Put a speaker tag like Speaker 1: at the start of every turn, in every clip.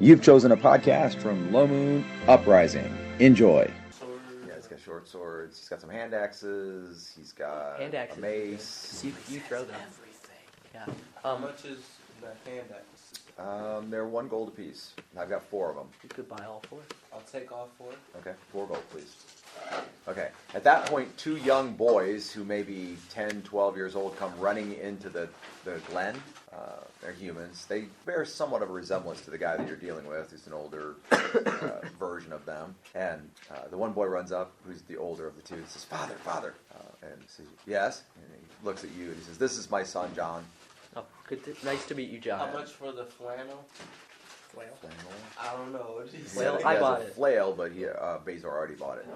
Speaker 1: You've chosen a podcast from Low Moon Uprising. Enjoy.
Speaker 2: Yeah, he's got short swords. He's got some hand axes. He's got a mace.
Speaker 3: You throw them.
Speaker 4: Everything.
Speaker 3: Yeah.
Speaker 4: How much is the hand axes?
Speaker 2: They're 1 gold apiece. I've got 4 of them.
Speaker 3: You could buy all 4.
Speaker 4: I'll take all 4.
Speaker 2: Okay, 4 gold, please. Okay. At that point, 2 young boys who may be 10, 12 years old come running into the glen. They're humans. They bear somewhat of a resemblance to the guy that you're dealing with. He's an older version of them. And the one boy runs up, who's the older of the two. He says, "Father, father." And he says, "Yes." And he looks at you and he says, "This is my son, John."
Speaker 3: Oh, nice to meet you, John.
Speaker 4: How much for the flannel?
Speaker 3: Flail?
Speaker 4: I don't know. What did he
Speaker 3: Flail?
Speaker 4: say?
Speaker 3: I
Speaker 2: He
Speaker 3: bought
Speaker 2: has a
Speaker 3: it.
Speaker 2: flail, but Bezor already bought it.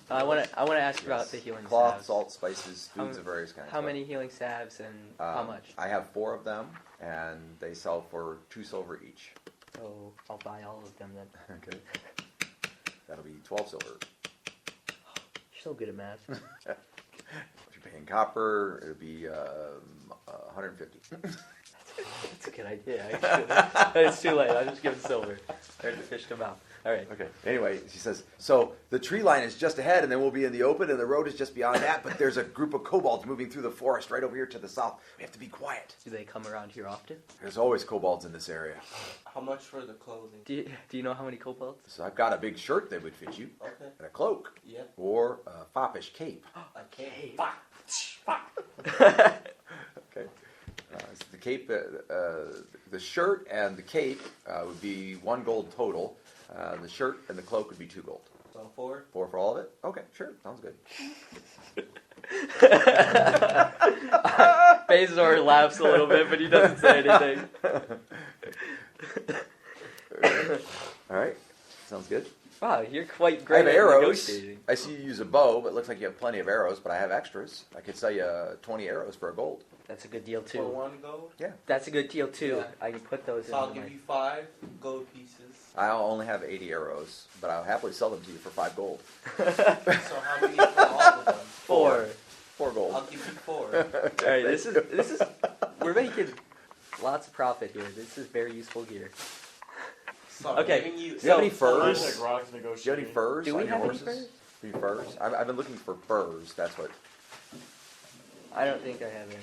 Speaker 3: I want to ask you about the healing
Speaker 2: Cloth,
Speaker 3: salves.
Speaker 2: salt, spices, foods of various kinds.
Speaker 3: How many healing salves and how much?
Speaker 2: I have 4 of them, and they sell for 2 silver each.
Speaker 3: So I'll buy all of them then.
Speaker 2: Okay. That'll be 12 silver.
Speaker 3: You're so good at math.
Speaker 2: If you're paying copper, it'll be 150.
Speaker 3: That's a good idea, actually. It's too late. I'll just give it silver. I already fished them out. All right.
Speaker 2: Okay. Anyway, she says, so the tree line is just ahead, and then we'll be in the open, and the road is just beyond that, but there's a group of kobolds moving through the forest right over here to the south. We have to be quiet.
Speaker 3: Do they come around here often?
Speaker 2: There's always kobolds in this area.
Speaker 4: How much for the clothing?
Speaker 3: Do you know how many kobolds?
Speaker 2: So I've got a big shirt that would fit you,
Speaker 4: Okay.
Speaker 2: and a cloak,
Speaker 4: Yeah.
Speaker 2: or a foppish cape.
Speaker 4: Okay.
Speaker 2: Okay. So the cape, the shirt and the cape would be 1 gold total. The shirt and the cloak would be 2 gold.
Speaker 4: So 4?
Speaker 2: 4 for all of it? Okay, sure. Sounds good.
Speaker 3: Bezor laughs a little bit, but he doesn't say anything.
Speaker 2: All right. Sounds good.
Speaker 3: Wow, you're quite
Speaker 2: I
Speaker 3: great
Speaker 2: have
Speaker 3: at
Speaker 2: arrows.
Speaker 3: negotiating.
Speaker 2: I see you use a bow, but it looks like you have plenty of arrows, but I have extras. I could sell you 20 arrows for a gold.
Speaker 3: That's a good deal,
Speaker 4: For
Speaker 3: too.
Speaker 4: 1 gold?
Speaker 2: Yeah.
Speaker 3: That's a good deal, too.
Speaker 4: Yeah.
Speaker 3: I can put those
Speaker 4: So
Speaker 3: in.
Speaker 4: I'll give you 5 gold pieces.
Speaker 2: I'll only have 80 arrows, but I'll happily sell them to you for 5 gold.
Speaker 4: So how many for all of them?
Speaker 3: 4.
Speaker 2: 4 gold.
Speaker 4: I'll give you 4.
Speaker 3: All right, this is. We're making lots of profit here. This is very useful gear.
Speaker 4: So I'm
Speaker 3: Okay,
Speaker 4: giving you,
Speaker 2: Do you have any
Speaker 4: so-
Speaker 2: furs?
Speaker 5: Like rocks
Speaker 2: Do you have any furs
Speaker 3: Do we
Speaker 2: on your
Speaker 3: have any
Speaker 2: horses?
Speaker 3: furs?
Speaker 2: Any furs? I've been looking for furs. That's what.
Speaker 3: I don't think I have any.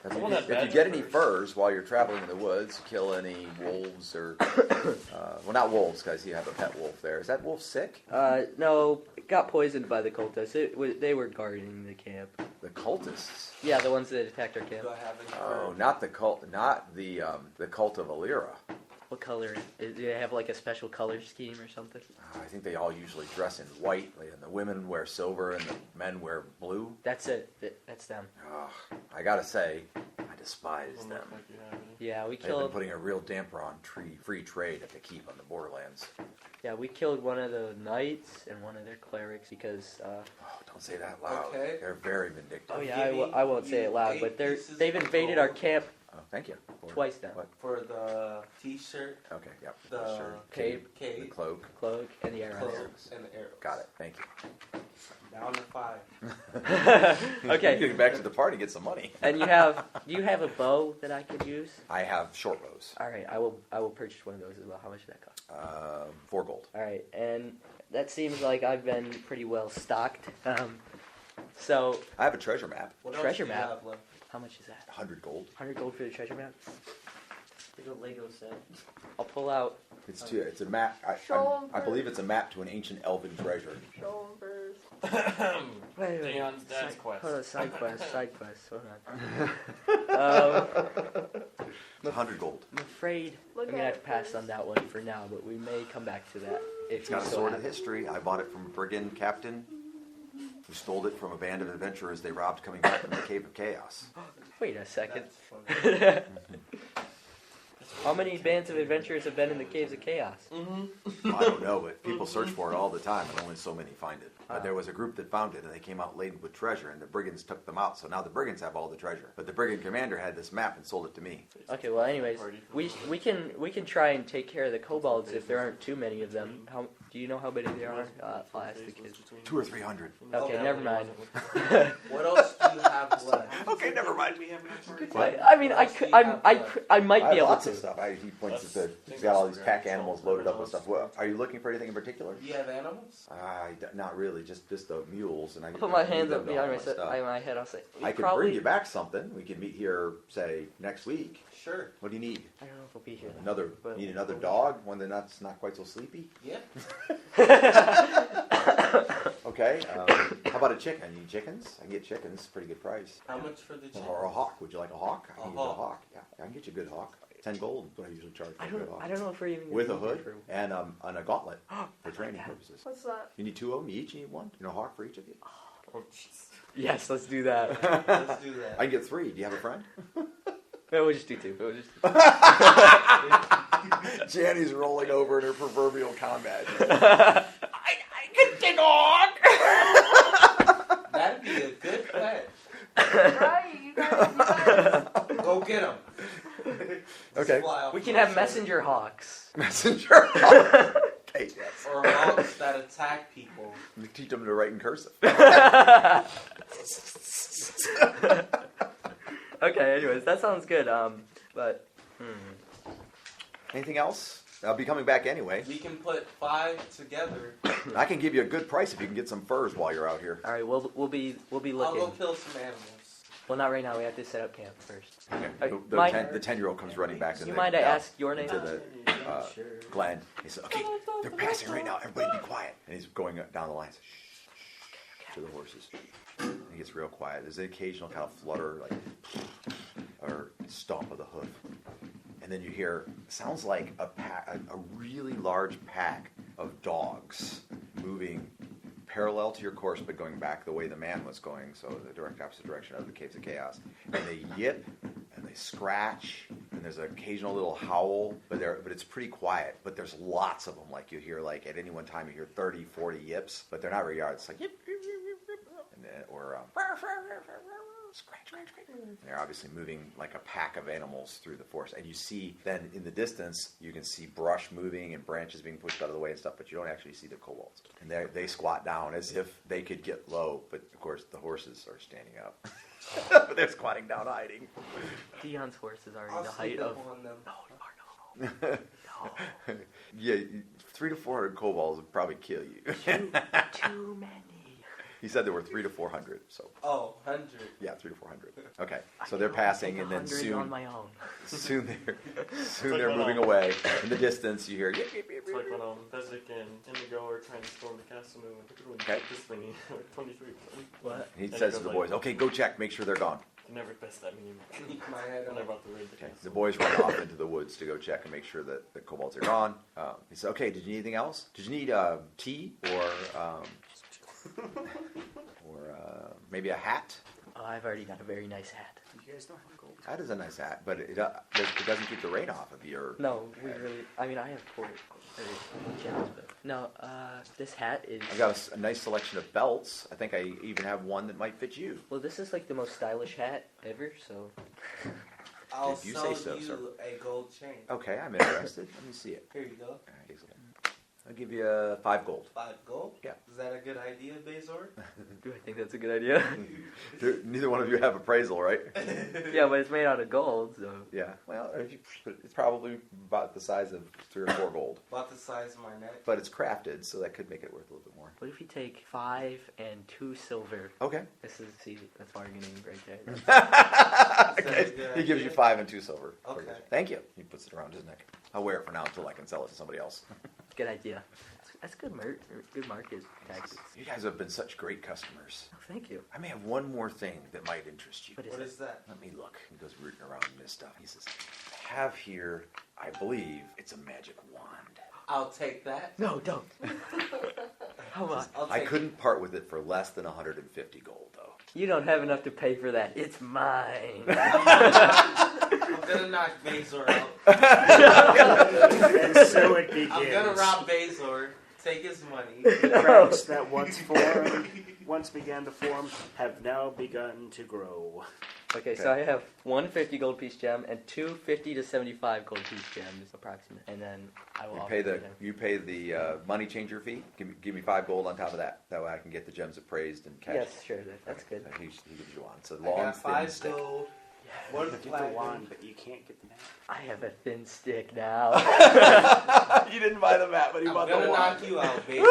Speaker 2: That's
Speaker 5: Someone
Speaker 2: if
Speaker 5: had
Speaker 2: you
Speaker 5: badger
Speaker 2: get any
Speaker 5: furs.
Speaker 2: furs while you're traveling in the woods, kill any wolves or, well, not wolves because you have a pet wolf there. Is that wolf sick?
Speaker 3: No, it got poisoned by the cultists. They were guarding the camp.
Speaker 2: The cultists.
Speaker 3: Yeah, the ones that attacked our camp.
Speaker 4: Do I have any
Speaker 2: Oh,
Speaker 4: furs?
Speaker 2: not the cult, not the cult of Alira.
Speaker 3: What color? Do they have like a special color scheme or something?
Speaker 2: I think they all usually dress in white, and the women wear silver, and the men wear blue.
Speaker 3: That's it. That's them.
Speaker 2: I gotta say, I despise them.
Speaker 3: Yeah, we
Speaker 2: They've been
Speaker 3: killed.
Speaker 2: putting a real damper on free trade at the keep on the borderlands.
Speaker 3: Yeah, we killed one of the knights and one of their clerics because.
Speaker 2: Oh, don't say that loud.
Speaker 4: Okay.
Speaker 2: They're very vindictive.
Speaker 3: Oh yeah,
Speaker 4: Give me
Speaker 3: I won't say it loud, but
Speaker 4: 8 pieces
Speaker 3: they've
Speaker 4: of
Speaker 3: invaded our
Speaker 4: gold.
Speaker 3: camp
Speaker 2: Oh, thank you.
Speaker 3: twice now.
Speaker 2: What?
Speaker 4: For the t-shirt,
Speaker 2: Okay, yep.
Speaker 4: the
Speaker 2: Shirt,
Speaker 3: cape,
Speaker 2: the
Speaker 4: cape,
Speaker 2: cloak.
Speaker 3: cloak, and the arrows.
Speaker 4: clothes, and the arrows.
Speaker 2: Got it. Thank you.
Speaker 4: Down to 5.
Speaker 3: Okay.
Speaker 2: Get back to the party, get some money.
Speaker 3: And do you have a bow that I could use?
Speaker 2: I have short bows.
Speaker 3: All right, I will purchase one of those as well. How much did that cost?
Speaker 2: 4 gold.
Speaker 3: All right, and that seems like I've been pretty well stocked. So
Speaker 2: I have a treasure map.
Speaker 4: What
Speaker 3: Treasure
Speaker 4: else do you
Speaker 3: map.
Speaker 4: have left?
Speaker 3: how much is that?
Speaker 2: 100 gold.
Speaker 3: 100 gold for the treasure map.
Speaker 4: It's a Lego set.
Speaker 3: I'll pull out.
Speaker 2: It's a map. I believe it's a map to an ancient elven treasure.
Speaker 6: Show 'em first.
Speaker 3: Wait.
Speaker 5: Dion's dad's quest.
Speaker 3: Hold on, side quest. Hold on.
Speaker 2: 100 gold.
Speaker 3: I'm afraid
Speaker 6: Look
Speaker 3: I'm gonna
Speaker 6: at
Speaker 3: have to
Speaker 6: it
Speaker 3: pass
Speaker 6: first.
Speaker 3: on that one for now, but we may come back to that if
Speaker 2: It's
Speaker 3: you
Speaker 2: got a
Speaker 3: so
Speaker 2: sword of
Speaker 3: happen.
Speaker 2: history. I bought it from a brigand captain who stole it from a band of adventurers they robbed coming back from the Cave of Chaos.
Speaker 3: Wait a second.
Speaker 4: That's funny.
Speaker 3: How many bands of adventurers have been in the Caves of Chaos?
Speaker 2: I don't know, but people search for it all the time, and only so many find it. But there was a group that found it, and they came out laden with treasure, and the brigands took them out. So now the brigands have all the treasure. But the brigand commander had this map and sold it to me.
Speaker 3: Okay, well, anyways, we can try and take care of the kobolds if there aren't too many of them. How do you know how many there are? I'll ask the kids.
Speaker 2: 200 or 300.
Speaker 3: Okay, never mind.
Speaker 4: What else do you have left?
Speaker 2: Okay, never mind.
Speaker 3: I mean, I might be able
Speaker 2: lots
Speaker 3: to.
Speaker 2: of stuff. stuff. He points at
Speaker 5: That's-
Speaker 2: he's got all these
Speaker 5: that's
Speaker 2: pack
Speaker 5: great.
Speaker 2: animals loaded up with stuff. What, are you looking for anything in particular?
Speaker 4: Do you have animals?
Speaker 2: Not really, just the mules. And I
Speaker 3: I'll put my
Speaker 2: need
Speaker 3: hands
Speaker 2: them
Speaker 3: up
Speaker 2: to
Speaker 3: behind
Speaker 2: haul my stuff.
Speaker 3: my head. I'll say,
Speaker 2: I could bring you back something. We could meet here, say, next week.
Speaker 4: Sure.
Speaker 2: What do you need?
Speaker 3: I don't know if we'll be here. Then.
Speaker 2: Need another dog? One that's not quite so sleepy?
Speaker 4: Yeah.
Speaker 2: Okay. How about a chicken? You need chickens? I can get chickens. Pretty good price.
Speaker 4: How much for the chicken?
Speaker 2: Or a hawk. Would you like a hawk? I can get you a
Speaker 4: hawk.
Speaker 2: hawk. Yeah, I can get you a good hawk. 10 gold is what I usually charge for a good hawk.
Speaker 3: I don't know if we're even gonna
Speaker 2: With
Speaker 3: be
Speaker 2: a
Speaker 3: here
Speaker 2: hood
Speaker 3: for-
Speaker 2: and a gauntlet for training purposes.
Speaker 6: What's that?
Speaker 2: You need 2 of them each. You need one. You know, a hawk for each of you.
Speaker 5: Oh, jeez.
Speaker 3: Yes, let's do that.
Speaker 4: Let's do that.
Speaker 2: I can get 3. Do you have a friend?
Speaker 3: No, we'll just do 2. We'll just
Speaker 2: Janny's rolling over in her proverbial combat.
Speaker 3: I can take a hawk.
Speaker 4: That'd be a good pet.
Speaker 6: Right, you guys.
Speaker 4: Go get him.
Speaker 2: Okay.
Speaker 3: We can have messenger hawks.
Speaker 2: Messenger. Okay, yes.
Speaker 4: Or hawks that attack people.
Speaker 2: You teach them to write in cursive.
Speaker 3: Okay, anyways, that sounds good. But
Speaker 2: Anything else? I'll be coming back anyway.
Speaker 4: We can put 5 together.
Speaker 2: I can give you a good price if you can get some furs while you're out here.
Speaker 3: all right, we'll be
Speaker 4: I'll
Speaker 3: looking.
Speaker 4: go kill some animals.
Speaker 3: Well, not right now. We have to set up camp first.
Speaker 2: Okay. The
Speaker 3: My-
Speaker 2: 10-year-old comes running back
Speaker 3: Do you mind I ask your name?
Speaker 2: to the Glenn. He says, "Okay, they're passing right now. Everybody be quiet." And he's going down the line. Shh, to the horses. And he gets real quiet. There's an occasional kind of flutter, like, or stomp of the hoof. And then you hear, sounds like a really large pack of dogs moving parallel to your course, but going back the way the man was going, so the direct opposite direction of the Caves of Chaos. And they yip, and they scratch, and there's an occasional little howl, but it's pretty quiet. But there's lots of them. Like you hear, like at any one time, you hear 30, 40 yips, but they're not very yards. It's like yip, yip, yip, yip, yip, and then, or scratch, scratch, scratch. And they're obviously moving like a pack of animals through the forest. And you see, then in the distance, you can see brush moving and branches being pushed out of the way and stuff, but you don't actually see the kobolds. And they squat down as if they could get low, but of course the horses are standing up. But they're squatting down, hiding.
Speaker 3: Dion's horses are in
Speaker 4: I'll
Speaker 3: the height
Speaker 4: sneak
Speaker 3: of.
Speaker 4: up on them.
Speaker 3: No, no.
Speaker 2: Yeah, 300 to 400 kobolds would probably kill you.
Speaker 3: Too many.
Speaker 2: He said there were 300 to 400, so.
Speaker 4: Oh, 100.
Speaker 2: Yeah, 300 to 400. Okay, so they're passing, and then soon,
Speaker 3: on my own.
Speaker 2: soon they're
Speaker 5: like
Speaker 2: moving
Speaker 5: when,
Speaker 2: away. In the distance, you hear. Yip, yip, yip,
Speaker 5: It's like
Speaker 2: yip.
Speaker 5: when Bezic and Indigo are trying to storm the castle moon.
Speaker 2: Okay.
Speaker 5: This thingy, like 23.
Speaker 3: What?
Speaker 2: He
Speaker 5: And
Speaker 2: says
Speaker 5: he
Speaker 2: to the
Speaker 5: goes
Speaker 2: boys, "Okay, go check, make sure they're gone."
Speaker 5: You never best that meme.
Speaker 4: Sneak my head
Speaker 5: When they're
Speaker 4: up.
Speaker 5: about to raid the
Speaker 2: Okay,
Speaker 5: castle.
Speaker 2: the boys run off into the woods to go check and make sure that the kobolds are gone. He said, "Okay, did you need anything else? Did you need tea or maybe a hat?"
Speaker 3: Oh, I've already got a very nice hat.
Speaker 7: You guys don't have gold.
Speaker 2: That is a nice hat, but it doesn't keep the rain off of your.
Speaker 3: No, we really. I mean, I have gems, but no. This hat is.
Speaker 2: I've got a nice selection of belts. I think I even have one that might fit you.
Speaker 3: Well, this is like the most stylish hat ever. So.
Speaker 4: I'll
Speaker 2: If you
Speaker 4: sell
Speaker 2: say so,
Speaker 4: you
Speaker 2: sir.
Speaker 4: a gold chain.
Speaker 2: Okay, I'm interested. Let me see it.
Speaker 4: Here you go.
Speaker 2: All right, I'll give you 5 gold.
Speaker 4: 5 gold?
Speaker 2: Yeah.
Speaker 4: Is that a good idea, Bazor?
Speaker 3: Do I think that's a good idea?
Speaker 2: Neither one of you have appraisal, right?
Speaker 3: Yeah, but it's made out of gold, so.
Speaker 2: Yeah. Well, it's probably about the size of 3 or 4 gold,
Speaker 4: About the size of my neck.
Speaker 2: but it's crafted, so that could make it worth a little bit more.
Speaker 3: What if we take 5 and 2 silver?
Speaker 2: Okay.
Speaker 3: That's bargaining right there.
Speaker 2: Okay.
Speaker 4: good
Speaker 2: He gives you
Speaker 4: idea.
Speaker 2: 5 and 2 silver.
Speaker 4: Okay.
Speaker 2: Thank you. He puts it around his neck. I'll wear it for now until I can sell it to somebody else.
Speaker 3: Good idea. That's good good market tactics.
Speaker 2: You guys have been such great customers.
Speaker 3: Oh, thank you.
Speaker 2: I may have one more thing that might interest you.
Speaker 3: What is
Speaker 4: What
Speaker 3: it?
Speaker 4: is that?
Speaker 2: Let me look. He goes rooting around in this stuff. He says, I have here, I believe, it's a magic wand.
Speaker 4: I'll take that.
Speaker 3: No, don't. How much?
Speaker 4: I'll
Speaker 2: I
Speaker 4: take
Speaker 2: couldn't part with it for less than 150 gold, though.
Speaker 3: You don't have enough to pay for that. It's mine.
Speaker 4: I'm gonna knock Bazor out.
Speaker 7: And so it begins.
Speaker 4: I'm gonna rob Bazor. Take his money.
Speaker 7: The cracks that once began to form, have now begun to grow.
Speaker 3: Okay, so I have 150 gold piece gem and 250 to 75 gold piece gems, approximate. And then I will
Speaker 2: You pay the money changer fee. Give me 5 gold on top of that. That way I can get the gems appraised and cash.
Speaker 3: Yes, sure. That's good.
Speaker 2: He gives you one. So
Speaker 4: I
Speaker 2: long,
Speaker 4: got
Speaker 2: thin
Speaker 4: 5
Speaker 2: stick.
Speaker 4: gold. What is
Speaker 7: Get the
Speaker 4: platinum?
Speaker 7: wand, but you can't get the map.
Speaker 3: I have a thin stick now.
Speaker 2: You didn't buy the map, but you
Speaker 4: I'm
Speaker 2: bought the
Speaker 4: gonna
Speaker 2: wand.
Speaker 4: knock you out, baby.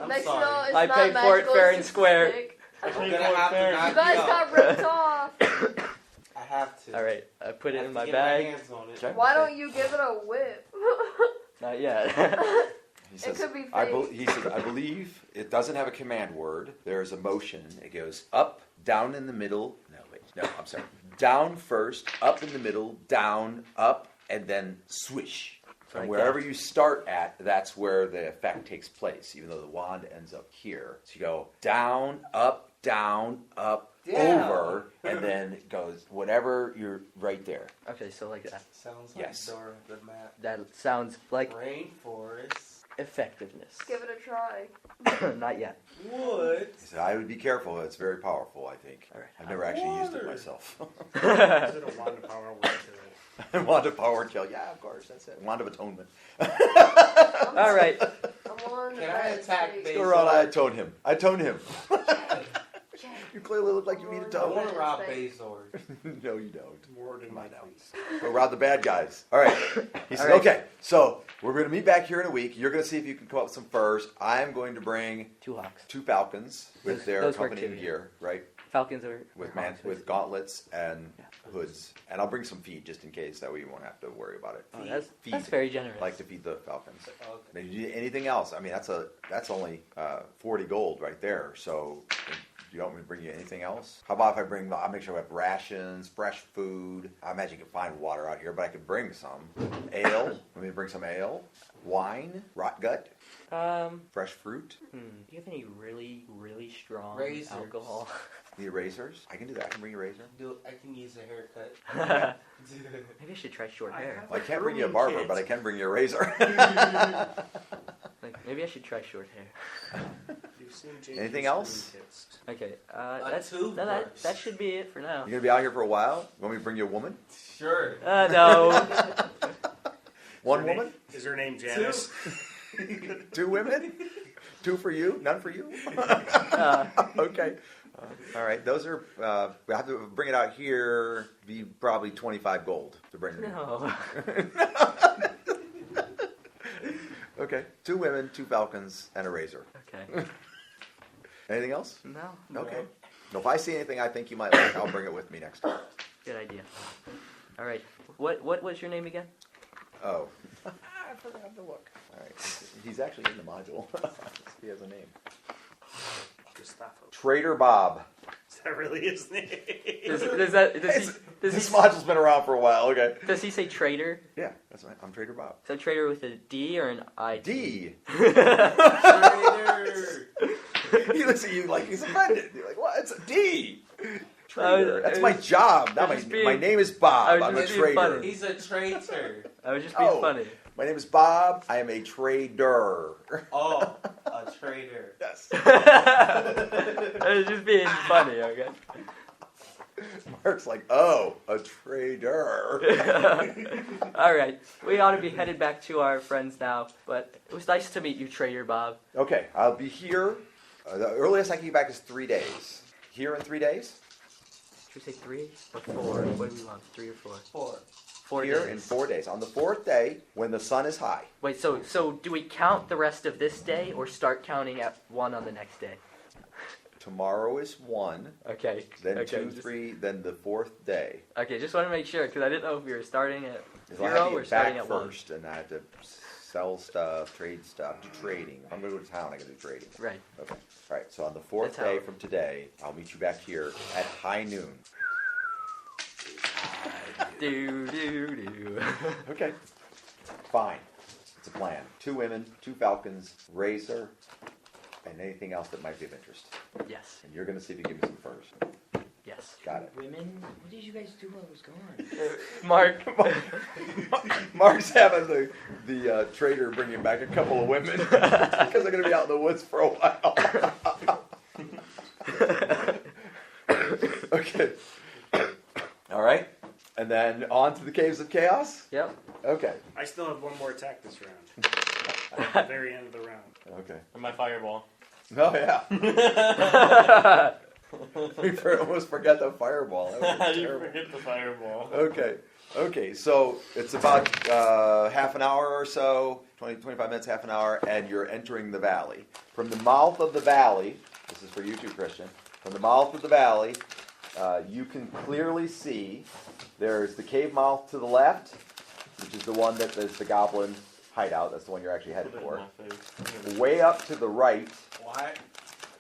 Speaker 4: I'm
Speaker 6: Next to know,
Speaker 4: sorry.
Speaker 6: it's
Speaker 3: I
Speaker 6: not
Speaker 3: paid for it
Speaker 6: magical,
Speaker 3: fair
Speaker 6: it's
Speaker 3: and
Speaker 6: just a
Speaker 3: square.
Speaker 6: stick.
Speaker 4: I'm gonna have to knock
Speaker 6: You guys
Speaker 4: you out.
Speaker 6: got ripped off.
Speaker 4: I have to.
Speaker 3: All right, I put
Speaker 4: I
Speaker 3: it
Speaker 4: have
Speaker 3: in
Speaker 4: to
Speaker 3: my
Speaker 4: get
Speaker 3: bag.
Speaker 4: My hands on it.
Speaker 2: Okay.
Speaker 6: Why don't you give it a whip?
Speaker 3: Not yet.
Speaker 2: He
Speaker 6: It
Speaker 2: says,
Speaker 6: could be
Speaker 2: he says, I believe it doesn't have a command word. There's a motion. It goes up, down in the middle. No, wait. No, I'm sorry. Down first, up in the middle, down, up, and then swish. And
Speaker 3: Like
Speaker 2: wherever
Speaker 3: that.
Speaker 2: you start at, that's where the effect takes place, even though the wand ends up here. So you go down, up, over, and then it goes whatever you're right there.
Speaker 3: Okay, so like that.
Speaker 4: Sounds like
Speaker 2: Yes.
Speaker 4: Dora the map.
Speaker 3: That sounds like
Speaker 4: Rainforest.
Speaker 3: effectiveness.
Speaker 6: Give it a try.
Speaker 3: Not yet.
Speaker 4: Wood.
Speaker 2: He said, I would be careful. It's very powerful, I think.
Speaker 3: All right.
Speaker 2: I've never actually used it
Speaker 4: Water.
Speaker 2: myself.
Speaker 7: Is it a wand of power word to
Speaker 2: Wand of power kill. Yeah, of course. That's it. Wand of atonement.
Speaker 3: All right.
Speaker 6: I'm on
Speaker 4: Can I attack
Speaker 6: base?
Speaker 4: base?
Speaker 2: Go around, I atone him. I atone him.
Speaker 6: Jay.
Speaker 2: You clearly look like you need a
Speaker 4: I
Speaker 2: tone.
Speaker 4: want to rob Bazor.
Speaker 2: No, you don't.
Speaker 7: Word in my
Speaker 2: Find out.
Speaker 7: face.
Speaker 2: Go rob the bad guys. All right. He said,
Speaker 3: All right.
Speaker 2: okay, so we're going to meet back here in a week. You're going to see if you can come up with some furs. I'm going to bring
Speaker 3: 2 hawks.
Speaker 2: 2 falcons with
Speaker 3: Those-
Speaker 2: their
Speaker 3: those work
Speaker 2: accompanying
Speaker 3: too,
Speaker 2: gear, right?
Speaker 3: Falcons are
Speaker 2: With gauntlets and hoods. And I'll bring some feed just in case. That way you won't have to worry about it.
Speaker 3: Oh, that's
Speaker 2: Feed.
Speaker 3: very generous.
Speaker 2: Like to feed the falcons.
Speaker 4: Okay.
Speaker 2: Now, you need anything else? I mean, that's only 40 gold right there. So, you don't want me to bring you anything else? How about if I'll make sure we have rations, fresh food. I imagine you can find water out here, but I could bring some. Ale. Let me bring some ale. Wine. Rot gut. Fresh fruit.
Speaker 3: Do you have any really, really strong
Speaker 4: Razors.
Speaker 3: alcohol?
Speaker 2: The erasers. I can do that. I can bring a razor.
Speaker 4: I can use a haircut.
Speaker 3: Maybe I should try short hair.
Speaker 2: Well, I can't bring you a barber, but I can bring you a razor.
Speaker 3: Like, maybe I should try short hair.
Speaker 7: You've seen JJ's
Speaker 2: Anything else?
Speaker 7: grooming kits.
Speaker 3: Okay,
Speaker 4: A
Speaker 3: that
Speaker 4: toothbrush.
Speaker 3: should be it for now.
Speaker 2: You're gonna be out here for a while. You want me to bring you a woman?
Speaker 4: Sure.
Speaker 3: No.
Speaker 2: One woman?
Speaker 7: Is her name Janice?
Speaker 2: 2 women? 2 for you? None for you? Okay. All right. Those are. We have to bring it out here. Be probably 25 gold to bring them.
Speaker 3: No.
Speaker 2: Okay. 2 women, 2 falcons, and a razor.
Speaker 3: Okay.
Speaker 2: Anything else?
Speaker 3: No.
Speaker 2: Okay. No, if I see anything I think you might like, I'll bring it with me next time.
Speaker 3: Good idea. All right. What was your name again?
Speaker 2: Oh. I forgot to look. All right. He's actually in the module. He has a name.
Speaker 7: Gustavo.
Speaker 2: Trader Bob.
Speaker 7: Is that really his name?
Speaker 3: Does
Speaker 2: This module's been around for a while. Okay.
Speaker 3: he say trader?
Speaker 2: Yeah, that's right. I'm Trader Bob.
Speaker 3: So trader with a D or an I?
Speaker 2: D.
Speaker 4: Trader.
Speaker 2: He looks at you like he's offended. You're like, what? It's a D.
Speaker 3: I
Speaker 2: Trader.
Speaker 3: was-
Speaker 2: That's
Speaker 3: I
Speaker 2: my
Speaker 3: was-
Speaker 2: job.
Speaker 3: I
Speaker 2: Not
Speaker 3: was
Speaker 2: my,
Speaker 3: just being-
Speaker 2: my name is
Speaker 3: I
Speaker 2: Bob.
Speaker 3: was
Speaker 2: I'm a
Speaker 3: just being
Speaker 2: trader.
Speaker 3: funny.
Speaker 4: He's a traitor.
Speaker 3: I was just being
Speaker 2: Oh.
Speaker 3: funny.
Speaker 2: My name is Bob. I am a trader.
Speaker 4: Oh, a traitor.
Speaker 2: Yes.
Speaker 3: I was just being funny, okay?
Speaker 2: Mark's like, oh, a trader.
Speaker 3: All right. We ought to be headed back to our friends now, but it was nice to meet you, Trader Bob.
Speaker 2: Okay, I'll be here. The earliest I can get back is 3 days. Here in 3 days?
Speaker 3: Should we say 3 or 4? What do we want, 3 or 4?
Speaker 4: 4.
Speaker 3: 4
Speaker 2: Here
Speaker 3: days.
Speaker 2: in 4 days. On the 4th day, when the sun is high.
Speaker 3: Wait, so do we count the rest of this day or start counting at 1 on the next day?
Speaker 2: Tomorrow is 1,
Speaker 3: Okay.
Speaker 2: then
Speaker 3: okay,
Speaker 2: 2, 3, then the 4th day.
Speaker 3: Okay, just want to make sure, because I didn't know if we were starting at
Speaker 2: Because I
Speaker 3: 0
Speaker 2: have to
Speaker 3: or
Speaker 2: get
Speaker 3: starting
Speaker 2: back
Speaker 3: at 1.
Speaker 2: first, and I have to sell stuff, trade stuff, do trading. If I'm going to go to town, I got to do trading.
Speaker 3: Right.
Speaker 2: Okay. All right, so on the 4th
Speaker 3: That's how-
Speaker 2: day from today, I'll meet you back here at high noon.
Speaker 3: Do.
Speaker 2: Okay. Fine. It's a plan. 2 women, 2 falcons, razor, and anything else that might be of interest.
Speaker 3: Yes.
Speaker 2: And you're going to see if you give me some furs.
Speaker 3: Yes.
Speaker 2: Got it.
Speaker 8: Women? What did you guys do while I was gone?
Speaker 3: Mark.
Speaker 2: Mark's having the trader bringing back a couple of women because they're going to be out in the woods for a while. Okay. All right. And then on to the Caves of Chaos?
Speaker 3: Yep.
Speaker 2: Okay.
Speaker 7: I still have one more attack this round. At the very end of the round.
Speaker 2: Okay.
Speaker 5: And my fireball.
Speaker 2: Oh, yeah. We almost forgot the fireball. That was
Speaker 5: You
Speaker 2: terrible.
Speaker 5: forget the fireball.
Speaker 2: Okay, so it's about half an hour or so, 25 minutes, half an hour, and you're entering the valley. From the mouth of the valley, this is for you too, Christian, from the mouth of the valley, you can clearly see there's the cave mouth to the left, which is the one that is the goblin hideout. That's the one you're actually headed
Speaker 5: Put it
Speaker 2: for.
Speaker 5: in my face.
Speaker 2: Way up to the right,
Speaker 4: What?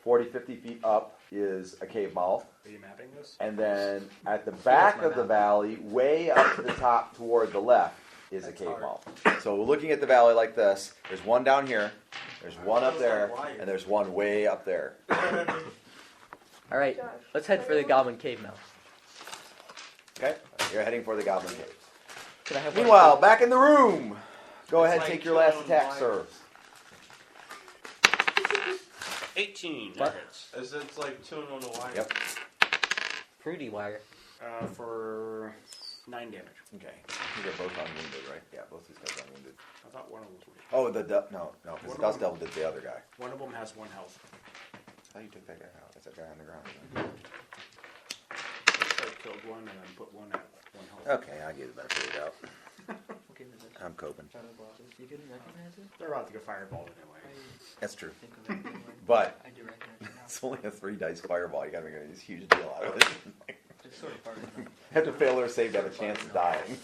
Speaker 2: 40, 50 feet up, is a cave mouth.
Speaker 7: Are you mapping this?
Speaker 2: And then at the back of the valley, way up to the top toward the left, is a cave mouth. So looking at the valley like this, there's one down here, there's one up there, and there's one way up there.
Speaker 3: All right, let's head for the Goblin Cave now.
Speaker 2: Okay? You're heading for the Goblin Cave.
Speaker 3: Can I have one?
Speaker 2: Meanwhile, back in the room. Go
Speaker 4: It's
Speaker 2: ahead,
Speaker 4: like
Speaker 2: take your last
Speaker 4: killing
Speaker 2: attack, sir.
Speaker 7: 18.
Speaker 3: What?
Speaker 4: It's like chilling on the wire.
Speaker 2: Yep.
Speaker 3: Fruity wire.
Speaker 7: For 9 damage.
Speaker 2: Okay. I think they're both unwounded, right? Yeah, both these guys are unwounded.
Speaker 7: I thought one of them was weak.
Speaker 2: Oh, no, because the Dust Devil did the other guy.
Speaker 7: One of them has 1 health.
Speaker 2: How you took that guy out? That's that guy on the ground.
Speaker 7: I killed one and then put one at 1 health.
Speaker 2: Okay, I'll give you the benefit of the doubt.
Speaker 3: Okay, with this.
Speaker 2: I'm coping.
Speaker 3: You can recognize it?
Speaker 7: They're about to get fireballed anyway.
Speaker 2: That's true.
Speaker 3: Think of it anyway.
Speaker 2: But
Speaker 3: I do recognize it now.
Speaker 2: it's only a 3 dice fireball. You gotta make a huge deal out of it.
Speaker 3: It's sort of part of it.
Speaker 2: Have to fail or save to have a chance of dying.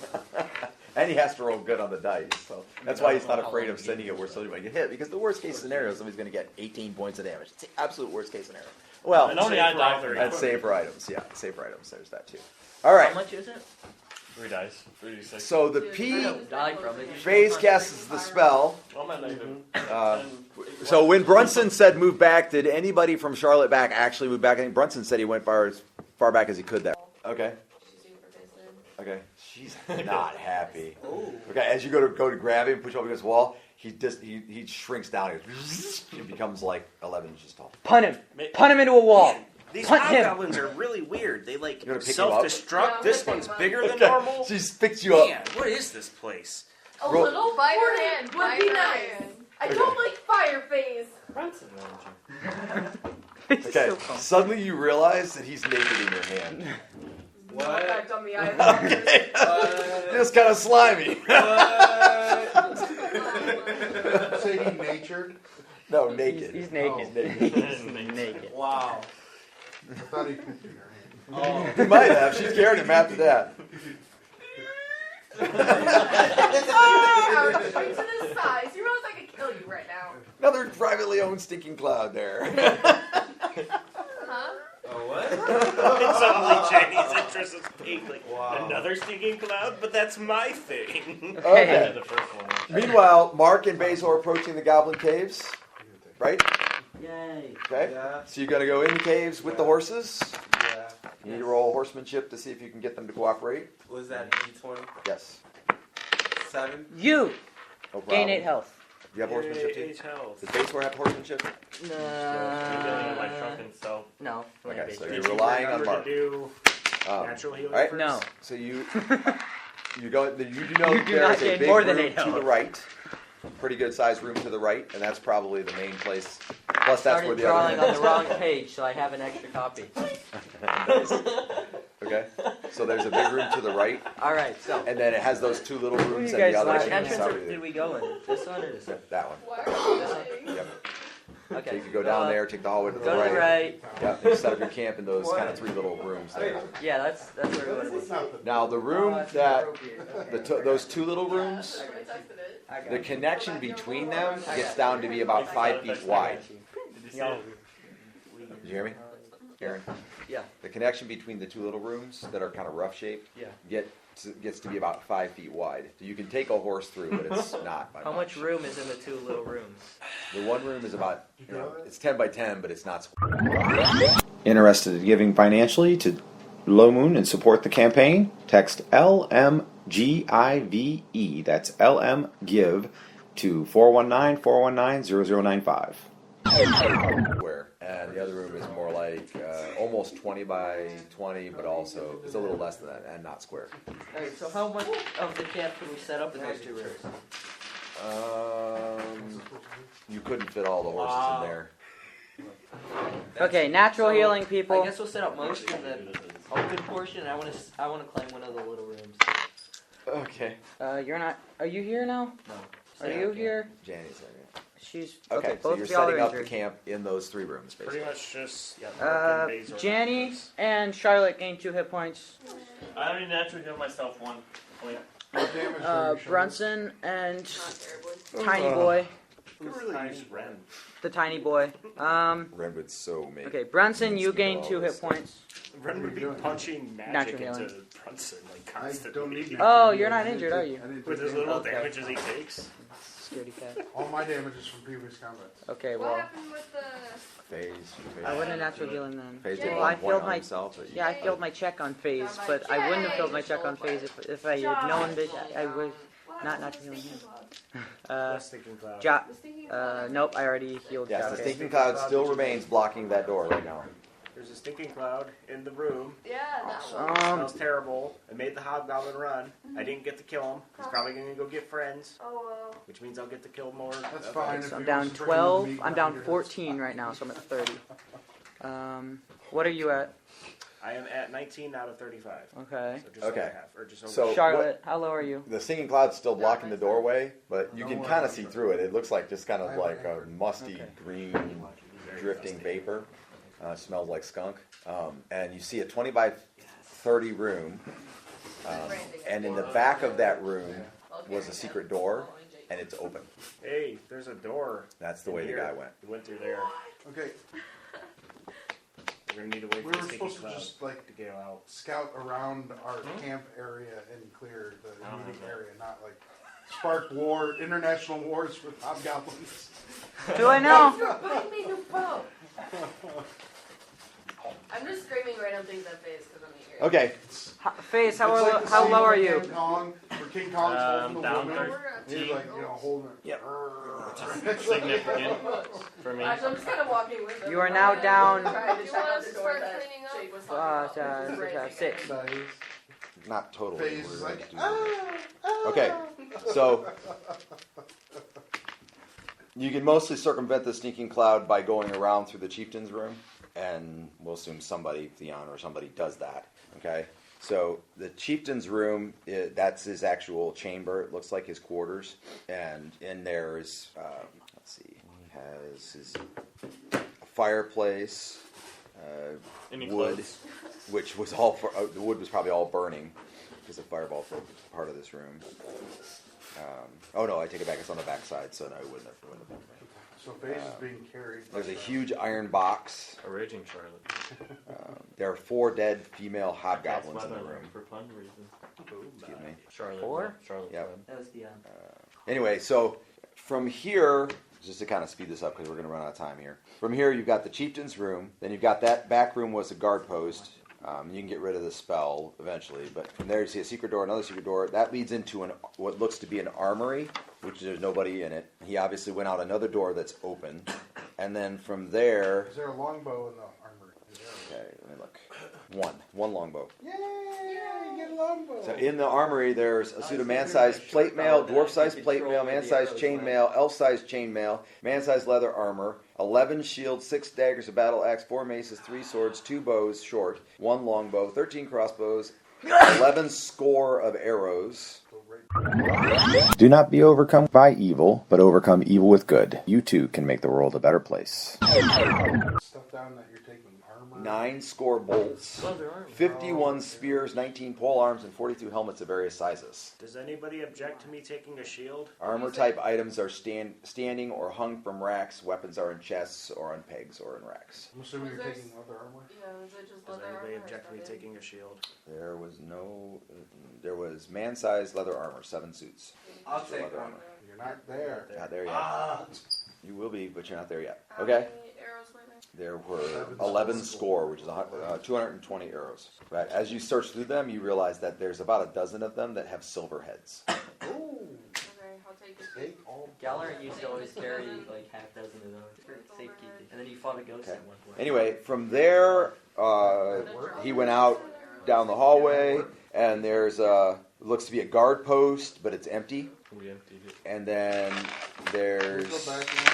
Speaker 2: And he has to roll good on the dice. So that's why he's not afraid of sending it where somebody might get hit. Because the worst case scenario is somebody's going to get 18 points of damage. It's the absolute worst case scenario. Well,
Speaker 5: And only I die for
Speaker 2: that's
Speaker 5: it.
Speaker 2: save for items. Yeah, save for items. There's that too. All right.
Speaker 3: How much is it?
Speaker 5: 3 dice. 3d6.
Speaker 2: So the
Speaker 6: Dude,
Speaker 2: P
Speaker 6: I
Speaker 3: Don't die from it.
Speaker 2: phase casts the spell.
Speaker 5: I'm at negative.
Speaker 2: Uh,
Speaker 5: 10.
Speaker 2: So when Brunson said move back, did anybody from Charlotte back actually move back? I think Brunson said he went as far back as he could there. Okay. Okay. She's not happy. Okay, as you go to grab him, push him up against the wall, he shrinks down. He becomes like 11 inches tall.
Speaker 3: Punt him. Punt him into a wall.
Speaker 7: These
Speaker 3: Punt him.
Speaker 7: hobgoblins are really weird. They like
Speaker 2: You wanna pick him up?
Speaker 7: self-destruct.
Speaker 6: Yeah, I'm
Speaker 7: This
Speaker 6: gonna
Speaker 7: one's
Speaker 6: pick him up.
Speaker 7: bigger than
Speaker 2: Okay,
Speaker 7: normal.
Speaker 2: she's picked you up.
Speaker 7: Man, what is this place?
Speaker 6: A
Speaker 2: Roll-
Speaker 6: little fire hand
Speaker 9: would be nice. I don't like fire phase.
Speaker 5: Branson energy.
Speaker 2: Okay, suddenly you realize that he's naked in your hand.
Speaker 9: No effect on me either.
Speaker 2: Okay. Just kind of slimy.
Speaker 10: Say he natured.
Speaker 2: No, naked.
Speaker 3: He's naked.
Speaker 2: Naked.
Speaker 3: He's naked.
Speaker 4: Wow.
Speaker 10: I thought he picked your hand.
Speaker 4: Oh.
Speaker 2: He might have. She's carried him after that.
Speaker 9: Ouch, straight to the size. You realize I could kill you right now.
Speaker 2: Another privately owned stinking cloud there.
Speaker 9: Huh?
Speaker 4: Oh, what?
Speaker 7: Suddenly, Jenny's interest is peaked. Like
Speaker 4: Wow.
Speaker 7: another stinking cloud, but that's my thing.
Speaker 2: Okay.
Speaker 5: The first one.
Speaker 2: Meanwhile, Mark and Basil are approaching the Goblin Caves, right?
Speaker 3: Yay.
Speaker 2: Okay.
Speaker 4: Yeah.
Speaker 2: So you're going to go in the caves with the horses.
Speaker 4: Yeah.
Speaker 2: You need to roll horsemanship to see if you can get them to cooperate.
Speaker 4: Was that D20?
Speaker 2: Yes.
Speaker 4: 7?
Speaker 3: You
Speaker 2: No problem.
Speaker 3: gain 8 health.
Speaker 2: Do you have horsemanship too?
Speaker 7: 8 health.
Speaker 2: Does Basil have horsemanship?
Speaker 5: You're getting my shrunken self.
Speaker 3: No.
Speaker 2: Okay, so
Speaker 7: Did
Speaker 2: you're
Speaker 7: you
Speaker 2: relying on
Speaker 7: remember
Speaker 2: Mark.
Speaker 7: to do
Speaker 2: Um,
Speaker 7: natural healing
Speaker 2: all right.
Speaker 7: first?
Speaker 3: No.
Speaker 2: So you go. You do know
Speaker 3: You
Speaker 2: that
Speaker 3: do
Speaker 2: there
Speaker 3: not
Speaker 2: is a
Speaker 3: gain
Speaker 2: big
Speaker 3: more than
Speaker 2: room
Speaker 3: 8
Speaker 2: to the
Speaker 3: health.
Speaker 2: right. Pretty good sized room to the right, and that's probably the main place. Plus, that's where
Speaker 3: Started
Speaker 2: the
Speaker 3: drawing
Speaker 2: other
Speaker 3: on the wrong page, so I have an extra copy.
Speaker 2: Okay. So there's a big room to the right,
Speaker 3: All right, so
Speaker 2: and then it has those 2 little
Speaker 3: who
Speaker 2: rooms
Speaker 3: you
Speaker 2: and
Speaker 3: guys
Speaker 2: the other.
Speaker 3: which
Speaker 2: two
Speaker 3: entrance
Speaker 2: inside.
Speaker 3: did we go in? This one or this one?
Speaker 2: That one.
Speaker 6: Why?
Speaker 2: Yep.
Speaker 3: Okay.
Speaker 2: So you can go down there, take the hallway to the
Speaker 3: Go to
Speaker 2: right.
Speaker 3: the right.
Speaker 2: Yep. And set up your camp in those kind of 3 little rooms there.
Speaker 3: Yeah, that's where we want to be.
Speaker 2: Now the room that those 2 little rooms,
Speaker 6: I tested it.
Speaker 3: I got
Speaker 2: the
Speaker 3: you.
Speaker 2: connection between them gets down to be about 5 feet wide.
Speaker 5: Did you see it?
Speaker 2: Did you hear me, Aaron?
Speaker 3: Yeah.
Speaker 2: The connection between the 2 little rooms that are kind of rough shaped
Speaker 3: Yeah.
Speaker 2: gets to be about 5 feet wide. So you can take a horse through, but it's not by
Speaker 3: How much room is in the 2 little rooms?
Speaker 2: The one room is about, it's 10 by 10, but it's not square. Interested in giving financially to Low Moon and support the campaign? Text LMGIVE, that's LMGIVE, to 419-419-0095. Square. And the other room is more like almost 20 by 20, but also it's a little less than that and not square.
Speaker 3: Alright, so how much of the camp can we set up in those 2 rooms?
Speaker 2: You couldn't fit all the horses in there.
Speaker 11: Okay, natural healing, people.
Speaker 3: I guess we'll set up most in the open portion. And I want to claim one of the little rooms.
Speaker 2: Okay.
Speaker 11: You're not. Are you here now?
Speaker 3: No.
Speaker 11: Are you here?
Speaker 2: Janny's there. Yeah.
Speaker 11: She's
Speaker 2: Okay,
Speaker 11: okay.
Speaker 2: so
Speaker 11: Both
Speaker 2: you're
Speaker 11: of y'all
Speaker 2: setting
Speaker 11: are
Speaker 2: up the
Speaker 11: injured.
Speaker 2: camp in those 3 rooms, basically.
Speaker 7: Pretty much just working days or
Speaker 11: Janny
Speaker 7: nights.
Speaker 11: and Charlotte gain 2 hit points.
Speaker 5: I already naturally heal myself 1 point.
Speaker 10: What damage are you showing?
Speaker 11: Brunson and
Speaker 9: Not terribly.
Speaker 11: Tiny Boy.
Speaker 7: Who really used Ren?
Speaker 11: The Tiny Boy.
Speaker 2: Ren would so make.
Speaker 11: Okay, Brunson,
Speaker 2: means
Speaker 11: you
Speaker 2: to
Speaker 11: gain
Speaker 2: all
Speaker 11: 2
Speaker 2: this
Speaker 11: hit points.
Speaker 7: Ren would be punching magic
Speaker 11: Natural
Speaker 7: into
Speaker 11: healing.
Speaker 7: Brunson like
Speaker 10: I
Speaker 7: constantly.
Speaker 10: don't need
Speaker 11: Oh,
Speaker 10: that.
Speaker 11: you're not
Speaker 10: I didn't
Speaker 11: injured,
Speaker 10: take-
Speaker 11: are you?
Speaker 10: I didn't
Speaker 7: With
Speaker 10: take
Speaker 7: as little
Speaker 11: Okay.
Speaker 7: damage as he takes.
Speaker 11: Scaredy cat.
Speaker 10: All my damage is from previous combat.
Speaker 11: Okay,
Speaker 9: What
Speaker 11: well,
Speaker 9: happened with the...
Speaker 2: Phase.
Speaker 11: I wouldn't have natural healing then.
Speaker 2: Phase
Speaker 9: Yeah.
Speaker 2: did
Speaker 9: Well,
Speaker 2: 1
Speaker 11: I
Speaker 2: point
Speaker 11: filled
Speaker 2: on
Speaker 11: my-
Speaker 2: himself. But you-
Speaker 11: Yeah, I filled my check on phase, but I wouldn't have filled my check on phase if I had known that I would not natural healing him.
Speaker 7: Stinking cloud.
Speaker 11: Nope, I already healed
Speaker 2: Yes, the
Speaker 11: Jockey.
Speaker 2: stinking cloud still remains blocking that door right now.
Speaker 7: There's a stinking cloud in the room.
Speaker 9: Yeah, that one.
Speaker 7: It smells terrible. I made the hobgoblin run. I didn't get to kill him. He's probably gonna go get friends,
Speaker 9: Oh, well.
Speaker 7: which means I'll get to kill more.
Speaker 10: That's
Speaker 7: of
Speaker 10: fine.
Speaker 7: it.
Speaker 10: If
Speaker 11: So I'm
Speaker 10: he
Speaker 11: down
Speaker 10: wants to bring
Speaker 11: 12.
Speaker 10: meat
Speaker 11: I'm down
Speaker 10: behind it,
Speaker 11: 14 right now, so I'm at 30. What are you at?
Speaker 7: I am at 19 out of 35.
Speaker 11: Okay.
Speaker 7: So just
Speaker 2: Okay.
Speaker 7: over half, or just over
Speaker 2: So-
Speaker 11: Charlotte, how low are you?
Speaker 2: The stinging cloud's still blocking the doorway, but you can kind of see through it. It looks like just kind of like a musty
Speaker 11: Okay.
Speaker 2: green drifting vapor. Smells like skunk. And you see a 20 by 30 room. And in the back of that room was a secret door, and it's open.
Speaker 7: Hey, there's a door.
Speaker 2: That's the way the
Speaker 7: here.
Speaker 2: guy went.
Speaker 7: We went through there.
Speaker 10: Okay,
Speaker 7: We're gonna need to wait
Speaker 10: we
Speaker 7: for
Speaker 10: were
Speaker 7: the stinking
Speaker 10: supposed to
Speaker 7: cloud
Speaker 10: just like
Speaker 7: to get out.
Speaker 10: scout around our camp area and clear the meeting area, not like spark war, international wars with hobgoblins.
Speaker 11: Do I know?
Speaker 9: Bring me new bow. I'm just screaming random things at face because I'm eager.
Speaker 2: Okay.
Speaker 11: Face, how,
Speaker 10: It's like the
Speaker 11: how
Speaker 10: scene
Speaker 11: low are
Speaker 10: in
Speaker 11: you?
Speaker 10: King Kong, where King Kong's holding the
Speaker 5: down
Speaker 10: woman.
Speaker 5: 30.
Speaker 10: He's like, holding it.
Speaker 2: Yep.
Speaker 5: Significant for me.
Speaker 9: Actually, I'm just kind of walking with them.
Speaker 11: You are now down
Speaker 9: Trying to
Speaker 6: You
Speaker 9: check
Speaker 6: want
Speaker 9: out
Speaker 6: us
Speaker 9: the
Speaker 6: to
Speaker 9: door
Speaker 6: start
Speaker 9: that
Speaker 6: cleaning up?
Speaker 9: Jake was talking about.
Speaker 11: 6.
Speaker 10: Phase.
Speaker 2: Not totally.
Speaker 10: Phase is
Speaker 2: We're
Speaker 10: like,
Speaker 2: gonna do- Okay. So you can mostly circumvent the sneaking cloud by going around through the chieftain's room, and we'll assume somebody, Theon or somebody, does that. Okay. So the chieftain's room, that's his actual chamber. It looks like his quarters, and in there is, let's see, he has his fireplace,
Speaker 5: Any
Speaker 2: wood,
Speaker 5: clothes?
Speaker 2: which was all the wood was probably all burning because the fireball filled part of this room. Oh no, I take it back. It's on the back side, so no, it wouldn't have burned.
Speaker 10: So Phase is being carried.
Speaker 2: There's a huge iron box.
Speaker 5: A raging Charlotte.
Speaker 2: There are 4 dead female
Speaker 5: That's
Speaker 2: hobgoblins in
Speaker 5: why
Speaker 2: the
Speaker 5: they're
Speaker 2: room.
Speaker 5: for pun reasons.
Speaker 2: Excuse me.
Speaker 5: Charlotte.
Speaker 11: 4?
Speaker 5: Charlotte.
Speaker 2: Yep.
Speaker 3: That was the
Speaker 2: Anyway, so from here, just to kind of speed this up because we're going to run out of time here. From here, you've got the chieftain's room. Then you've got that back room was a guard post. You can get rid of the spell eventually, but from there you see a secret door, another secret door. That leads into what looks to be an armory, which there's nobody in it. He obviously went out another door that's open, and then from there,
Speaker 10: Is there a longbow in the armory?
Speaker 2: okay, let me look. One longbow.
Speaker 10: Yay! Get a longbow.
Speaker 2: So in the armory, there's a suit of man-sized plate mail, dwarf-sized plate mail, man-sized chain mail, elf-sized chain mail, man-sized leather armor, 11 shields, 6 daggers, a battle axe, 4 maces, 3 swords, 2 bows short, 1 longbow, 13 crossbows, 11 score of arrows.
Speaker 1: Do not be overcome by evil, but overcome evil with good. You too can make the world a better place.
Speaker 10: Stuff down that you're taking armor.
Speaker 2: 9 score bolts, 51 spears, 19 pole arms, and 42 helmets of various sizes.
Speaker 7: Does anybody object to me taking a shield?
Speaker 2: Armor type items are standing or hung from racks. Weapons are in chests or on pegs or in racks.
Speaker 10: I'm assuming you're
Speaker 9: Was there
Speaker 10: taking leather armor.
Speaker 9: Yeah, is it just
Speaker 7: Does
Speaker 9: leather
Speaker 7: anybody
Speaker 9: armor or
Speaker 7: object to me
Speaker 9: something?
Speaker 7: taking a shield?
Speaker 2: There was man-sized leather armor, 7 suits.
Speaker 4: I'll
Speaker 2: So
Speaker 4: take
Speaker 2: leather
Speaker 4: one.
Speaker 2: armor.
Speaker 10: You're not there.
Speaker 2: Not there yet.
Speaker 10: Ah!
Speaker 2: You will be, but you're not there yet.
Speaker 9: How
Speaker 2: Okay.
Speaker 9: many arrows were there?
Speaker 2: There were 11 score, which is 220 arrows. Right. As you search through them, you realize that there's about a dozen of them that have silver heads.
Speaker 10: Ooh!
Speaker 9: Okay, I'll take it.
Speaker 10: Take all.
Speaker 3: Gallery used to always carry like half dozen of those for safekeeping. And then he fought a ghost
Speaker 2: Okay.
Speaker 3: at one point.
Speaker 2: Anyway, from there, he went out down the hallway, and there's looks to be a guard post, but it's empty.
Speaker 5: We emptied it.
Speaker 2: And then
Speaker 10: Let's
Speaker 2: there's
Speaker 10: go back in.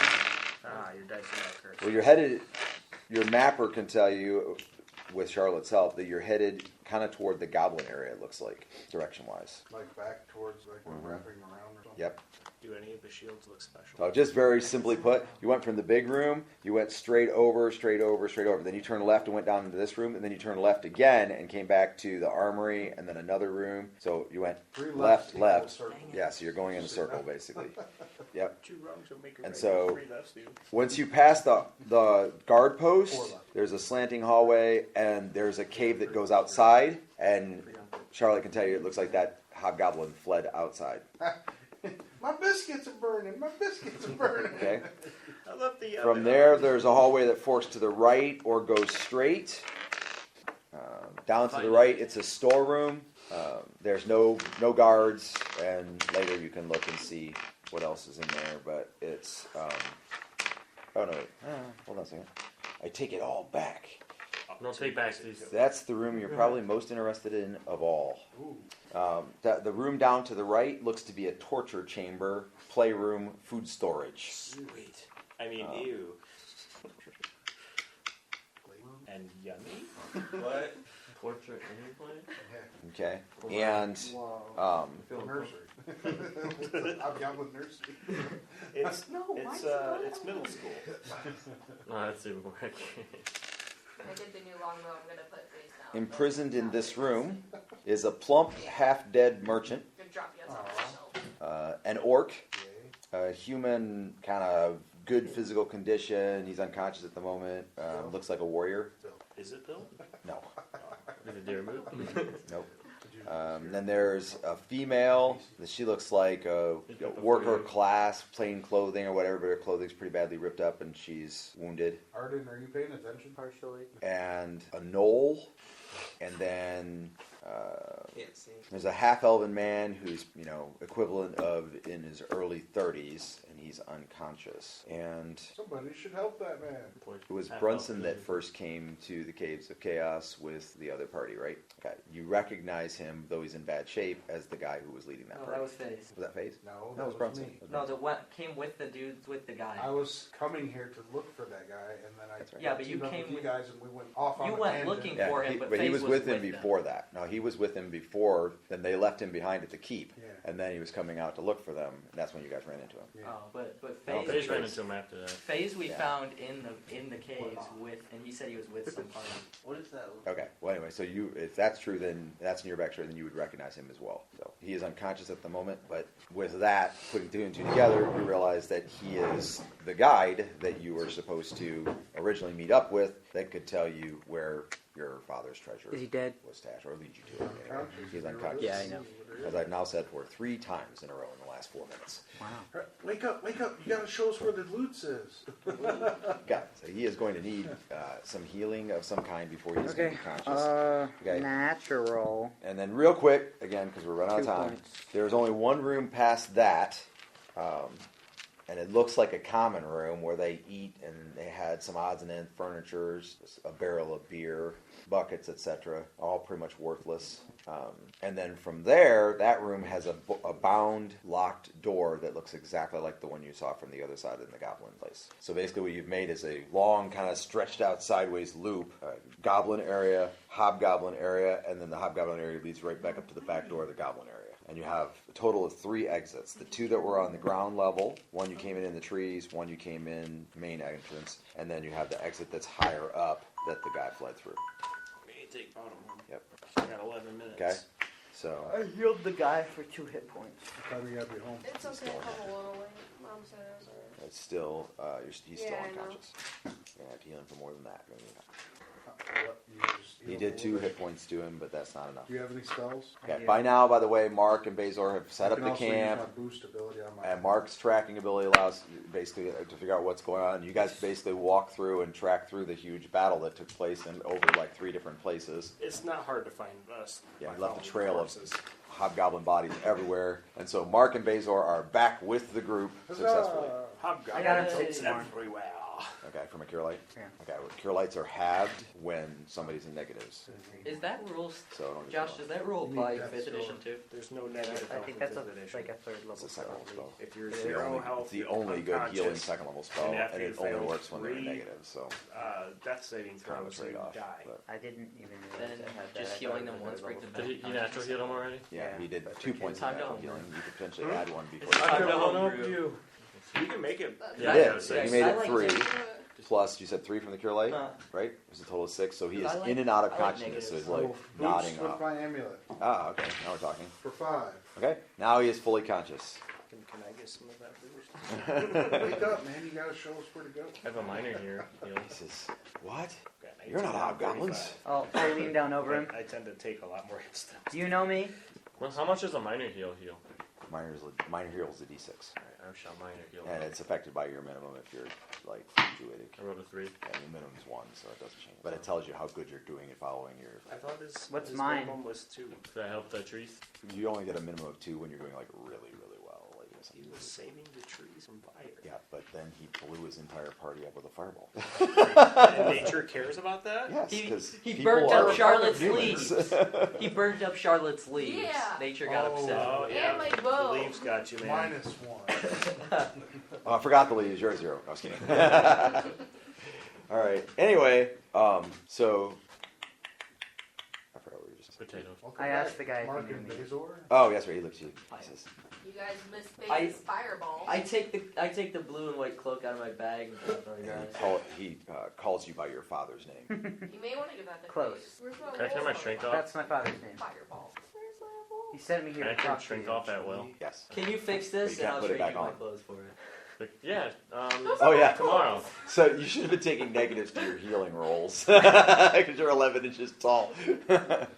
Speaker 7: Ah, your dice are not cursed.
Speaker 2: well, you're headed Your mapper can tell you, with Charlotte's help, that you're headed kind of toward the goblin area, it looks like, direction-wise.
Speaker 10: Like back towards, like, we're wrapping around or something?
Speaker 2: Yep.
Speaker 5: Do any of the shields look special?
Speaker 2: So just very simply put, you went from the big room, you went straight over. Then you turned left and went down into this room, and then you turned left again and came back to the armory and then another room. So you went
Speaker 10: 3
Speaker 2: left.
Speaker 10: equals circle.
Speaker 2: Yeah, so you're going in a circle, basically. Yep.
Speaker 5: 2 wrongs will make a
Speaker 2: And
Speaker 5: right,
Speaker 2: so-
Speaker 5: 3 lefts do.
Speaker 2: Once you pass the guard
Speaker 10: 4
Speaker 2: post,
Speaker 10: left.
Speaker 2: there's a slanting hallway, and there's a cave that goes outside, and Charlotte can tell you it looks like that hobgoblin fled outside.
Speaker 10: My biscuits are burning. My biscuits are burning.
Speaker 2: Okay.
Speaker 5: I love the
Speaker 2: From there, there's a hallway that forks to the right or goes straight. Down to the right, it's a storeroom. There's no guards, and later you can look and see what else is in there. But it's oh no, wait. Hold on a second. I take it all back.
Speaker 5: No take backs, please.
Speaker 2: That's the room you're probably most interested in of all.
Speaker 10: Ooh.
Speaker 2: The room down to the right looks to be a torture chamber, playroom, food storage.
Speaker 5: Sweet. I mean, ew. And yummy? What? Torture any place?
Speaker 2: Okay, and
Speaker 10: Nursery. I've got with nursery.
Speaker 5: It's middle school. No, that's even more.
Speaker 9: I did the new longbow. I'm gonna put face down.
Speaker 2: imprisoned in this room is a plump, half-dead merchant,
Speaker 9: Gonna drop you outside the shelf.
Speaker 2: an orc, a human, kind of good physical condition. He's unconscious at the moment. Looks like a warrior.
Speaker 5: Is it Bill?
Speaker 2: No.
Speaker 5: Is it Deer Moot?
Speaker 2: Nope. Then there's a female. She looks like a worker class, plain clothing or whatever, but her clothing's pretty badly ripped up and she's wounded.
Speaker 10: Arden, are you paying attention?
Speaker 11: Partially.
Speaker 2: And a gnoll. And then
Speaker 4: Can't see.
Speaker 2: there's a half-elven man who's, equivalent of in his early 30s, and he's unconscious. And
Speaker 10: Somebody should help that man.
Speaker 2: it was Brunson that first came to the Caves of Chaos with the other party, right? Okay. You recognize him, though he's in bad shape, as the guy who was leading that
Speaker 11: No,
Speaker 2: party.
Speaker 11: that was FaZe.
Speaker 2: Was that FaZe?
Speaker 10: No,
Speaker 2: That was Brunson.
Speaker 10: me.
Speaker 11: No, the one came with the dudes with the guy.
Speaker 10: I was coming here to look for that guy, and then I
Speaker 2: That's right.
Speaker 11: Yeah, but you
Speaker 10: teamed up
Speaker 11: came
Speaker 10: with you
Speaker 11: with-
Speaker 10: guys, and we went off on
Speaker 11: You
Speaker 10: a
Speaker 11: went
Speaker 10: tangent.
Speaker 11: looking
Speaker 2: Yeah,
Speaker 11: for him, but
Speaker 2: he
Speaker 11: FaZe
Speaker 2: was with him
Speaker 11: them.
Speaker 2: before that. No, he was with him before. Then they left him behind at the keep,
Speaker 10: Yeah.
Speaker 2: and then he was coming out to look for them. And that's when you guys ran into him.
Speaker 10: Yeah.
Speaker 11: Oh, but
Speaker 2: No,
Speaker 11: FaZe.
Speaker 5: Phase ran into him after that.
Speaker 11: FaZe we
Speaker 2: Yeah.
Speaker 11: found in the caves with, and he said he was with some party.
Speaker 4: What is that?
Speaker 2: Okay. Well, anyway, so if that's true, then that's in your backstory. Then you would recognize him as well. So he is unconscious at the moment, but with that, putting 2 and 2 together, you realize that he is the guide that you were supposed to originally meet up with. That could tell you where your father's treasure
Speaker 11: Is he dead?
Speaker 2: was stashed, or lead you to it. Anyway.
Speaker 10: Unconscious.
Speaker 2: He's unconscious.
Speaker 11: Yeah, I know.
Speaker 2: As I've now said for 3 times in a row in the last 4 minutes.
Speaker 11: Wow.
Speaker 10: Wake up, wake up. You gotta show us where the loot is.
Speaker 2: Okay, so he is going to need some healing of some kind before he's going to
Speaker 11: Okay.
Speaker 2: be conscious. Okay.
Speaker 11: Natural.
Speaker 2: And then real quick, again, because we're running out of
Speaker 11: 2
Speaker 2: time,
Speaker 11: points.
Speaker 2: there's only one room past that, and it looks like a common room where they eat, and they had some odds and ends, furniture, a barrel of beer, buckets, etc., all pretty much worthless. And then from there, that room has a bound, locked door that looks exactly like the one you saw from the other side in the goblin place. So basically what you've made is a long, kind of stretched out sideways loop, goblin area, hobgoblin area, and then the hobgoblin area leads right back up to the back door of the goblin area. And you have a total of 3 exits. The 2 that were on the ground level, one you came in the trees, one you came in main entrance, and then you have the exit that's higher up that the guy fled through.
Speaker 5: We need to take bottom one.
Speaker 2: Yep.
Speaker 5: I got 11 minutes.
Speaker 2: Okay? So,
Speaker 11: I healed the guy for 2 hit points.
Speaker 10: I thought we gotta be home.
Speaker 9: It's okay. I'm a little late. Mom said it was alright.
Speaker 2: it's still, he's still
Speaker 9: Yeah, I know.
Speaker 2: unconscious. You're going to have to heal him for more than that. He
Speaker 10: You
Speaker 2: did
Speaker 10: just
Speaker 2: 2
Speaker 10: heal
Speaker 2: hit points to him, but that's not enough.
Speaker 10: Do you have any spells?
Speaker 2: Okay, by now, by the way, Mark and Bezor have set
Speaker 10: I
Speaker 2: up
Speaker 10: can
Speaker 2: the
Speaker 10: also use
Speaker 2: camp.
Speaker 10: my boost ability on my.
Speaker 2: And Mark's tracking ability allows you basically to figure out what's going on. You guys basically walk through and track through the huge battle that took place in over like 3 different places.
Speaker 5: It's not hard to find us.
Speaker 2: Yeah,
Speaker 5: by
Speaker 2: we left a
Speaker 5: following
Speaker 2: trail of
Speaker 5: corpses.
Speaker 2: hobgoblin bodies everywhere. And so Mark and Bezor are back with the group successfully.
Speaker 5: Hobgoblins
Speaker 11: I gotta say more.
Speaker 5: everywhere.
Speaker 2: Okay, from a cure light?
Speaker 11: Yeah.
Speaker 2: Okay, well, cure lights are halved when somebody's in negatives.
Speaker 3: Is that rule,
Speaker 2: So don't
Speaker 3: Josh?
Speaker 2: get
Speaker 3: Does that rule
Speaker 10: You need
Speaker 3: apply
Speaker 10: that
Speaker 3: 5th
Speaker 10: still.
Speaker 3: edition too?
Speaker 7: There's no negative
Speaker 11: I
Speaker 7: health
Speaker 11: think
Speaker 7: in
Speaker 11: that's
Speaker 7: 5th edition.
Speaker 11: like a third level
Speaker 2: It's a
Speaker 11: spell.
Speaker 2: second
Speaker 11: at
Speaker 2: level
Speaker 11: least.
Speaker 7: If you're
Speaker 2: It's the
Speaker 7: zero
Speaker 2: only,
Speaker 7: health,
Speaker 2: it's the
Speaker 7: you're
Speaker 2: only good healing
Speaker 7: unconscious,
Speaker 2: second level spell,
Speaker 7: and after
Speaker 2: and
Speaker 7: you
Speaker 2: it only
Speaker 7: fail
Speaker 2: works when they're in
Speaker 7: 3,
Speaker 2: negative. So
Speaker 7: death saving
Speaker 2: it's kind of
Speaker 7: throw,
Speaker 2: a
Speaker 7: so you
Speaker 2: trade-off.
Speaker 7: die.
Speaker 2: But
Speaker 11: I didn't even
Speaker 3: Then
Speaker 11: realize I had that.
Speaker 3: just
Speaker 11: I
Speaker 3: healing
Speaker 11: thought
Speaker 3: them
Speaker 11: it was
Speaker 3: once
Speaker 11: a
Speaker 3: brings
Speaker 11: level
Speaker 3: them
Speaker 5: Did
Speaker 3: back.
Speaker 5: you natural heal them already?
Speaker 2: yeah,
Speaker 11: Yeah.
Speaker 2: he did 2 points of
Speaker 3: Time to
Speaker 2: natural
Speaker 3: home
Speaker 2: healing. You could potentially
Speaker 11: Hmm?
Speaker 2: add one before.
Speaker 3: It's time to home
Speaker 5: up
Speaker 3: brew.
Speaker 5: you.
Speaker 7: You can make it.
Speaker 2: He
Speaker 5: Yeah,
Speaker 2: did.
Speaker 5: yeah,
Speaker 2: So
Speaker 5: yeah.
Speaker 2: he made
Speaker 3: I
Speaker 2: it
Speaker 3: like
Speaker 2: 3
Speaker 3: to-
Speaker 2: plus. You said 3 from the cure light,
Speaker 3: Huh.
Speaker 2: right? It was a total of 6. So he is
Speaker 3: I like-
Speaker 2: in and out of
Speaker 3: I like
Speaker 2: consciousness. So he's
Speaker 3: negatives.
Speaker 2: like nodding
Speaker 10: Boots with
Speaker 2: off.
Speaker 10: my amulet
Speaker 2: Ah, okay. Now we're talking.
Speaker 10: for 5.
Speaker 2: Okay, now he is fully conscious.
Speaker 7: Can I get some of that boost?
Speaker 10: Wake up, man! You gotta show us where to go.
Speaker 5: I have a minor here. Heal.
Speaker 2: He says, "What?
Speaker 7: Got
Speaker 2: You're not
Speaker 7: 19,
Speaker 2: hobgoblins."
Speaker 11: I'll lean down over him.
Speaker 7: 35. I tend to take a lot more hits than
Speaker 11: Do you know me?
Speaker 5: Well, how much does a minor heal heal?
Speaker 2: Minor heal is a D6,
Speaker 5: Alright, I shall minor heal.
Speaker 2: and it's affected by your minimum if you're like druidic.
Speaker 5: I rolled a 3.
Speaker 2: And the minimum is 1, so it doesn't change. But it tells you how good you're doing at following your.
Speaker 7: I thought his,
Speaker 11: What's
Speaker 7: his
Speaker 11: mine?
Speaker 7: minimum was 2.
Speaker 5: Does that help the trees?
Speaker 2: You only get a minimum of 2 when you're doing like really, really well. Like
Speaker 7: He was saving the trees from fire.
Speaker 2: yeah, but then he blew his entire party up with a fireball.
Speaker 7: And nature cares about that?
Speaker 2: Yes,
Speaker 3: He-
Speaker 2: because
Speaker 3: he
Speaker 2: people
Speaker 3: burnt
Speaker 2: are
Speaker 3: up Charlotte's
Speaker 2: humans.
Speaker 3: He burned up Charlotte's leaves.
Speaker 9: Yeah.
Speaker 3: Nature got
Speaker 10: Oh,
Speaker 3: upset.
Speaker 7: Oh, yeah.
Speaker 9: And my
Speaker 7: The
Speaker 9: bow.
Speaker 7: leaves got you, man.
Speaker 10: -1.
Speaker 2: Oh, I forgot the leaves. You're a 0. I was kidding. All right. Anyway, so I forgot what we were just.
Speaker 5: Potato.
Speaker 10: Welcome
Speaker 11: I
Speaker 10: back,
Speaker 11: asked the guy if he
Speaker 10: Mark
Speaker 11: knew
Speaker 10: and
Speaker 11: me.
Speaker 10: Bazor.
Speaker 2: Oh, yes, right. He looks at you. He says,
Speaker 9: You guys missed
Speaker 3: I-
Speaker 9: Faye's fireball.
Speaker 3: I take the blue and white cloak out of my bag and throw it on the ground.
Speaker 2: he calls you by your father's name.
Speaker 9: You may want to give that to
Speaker 11: Close.
Speaker 9: Faye. Where's my
Speaker 5: Can I turn my
Speaker 9: wolf?
Speaker 5: strength off?
Speaker 11: That's my father's name.
Speaker 9: Fireball. Where's my wolf?
Speaker 11: He sent me here
Speaker 5: Can I
Speaker 11: to
Speaker 5: turn
Speaker 11: talk to
Speaker 5: strength
Speaker 11: you.
Speaker 5: off at will?
Speaker 2: Yes.
Speaker 3: Can you fix
Speaker 2: But
Speaker 3: this
Speaker 2: you
Speaker 3: and
Speaker 2: can't
Speaker 3: I'll
Speaker 2: put it
Speaker 3: trade you
Speaker 2: back
Speaker 3: my
Speaker 2: on.
Speaker 3: clothes for it?
Speaker 5: Yeah.
Speaker 2: Oh, yeah.
Speaker 5: Tomorrow.
Speaker 2: So you should have been taking negatives to your healing rolls because you're 11 inches tall. But,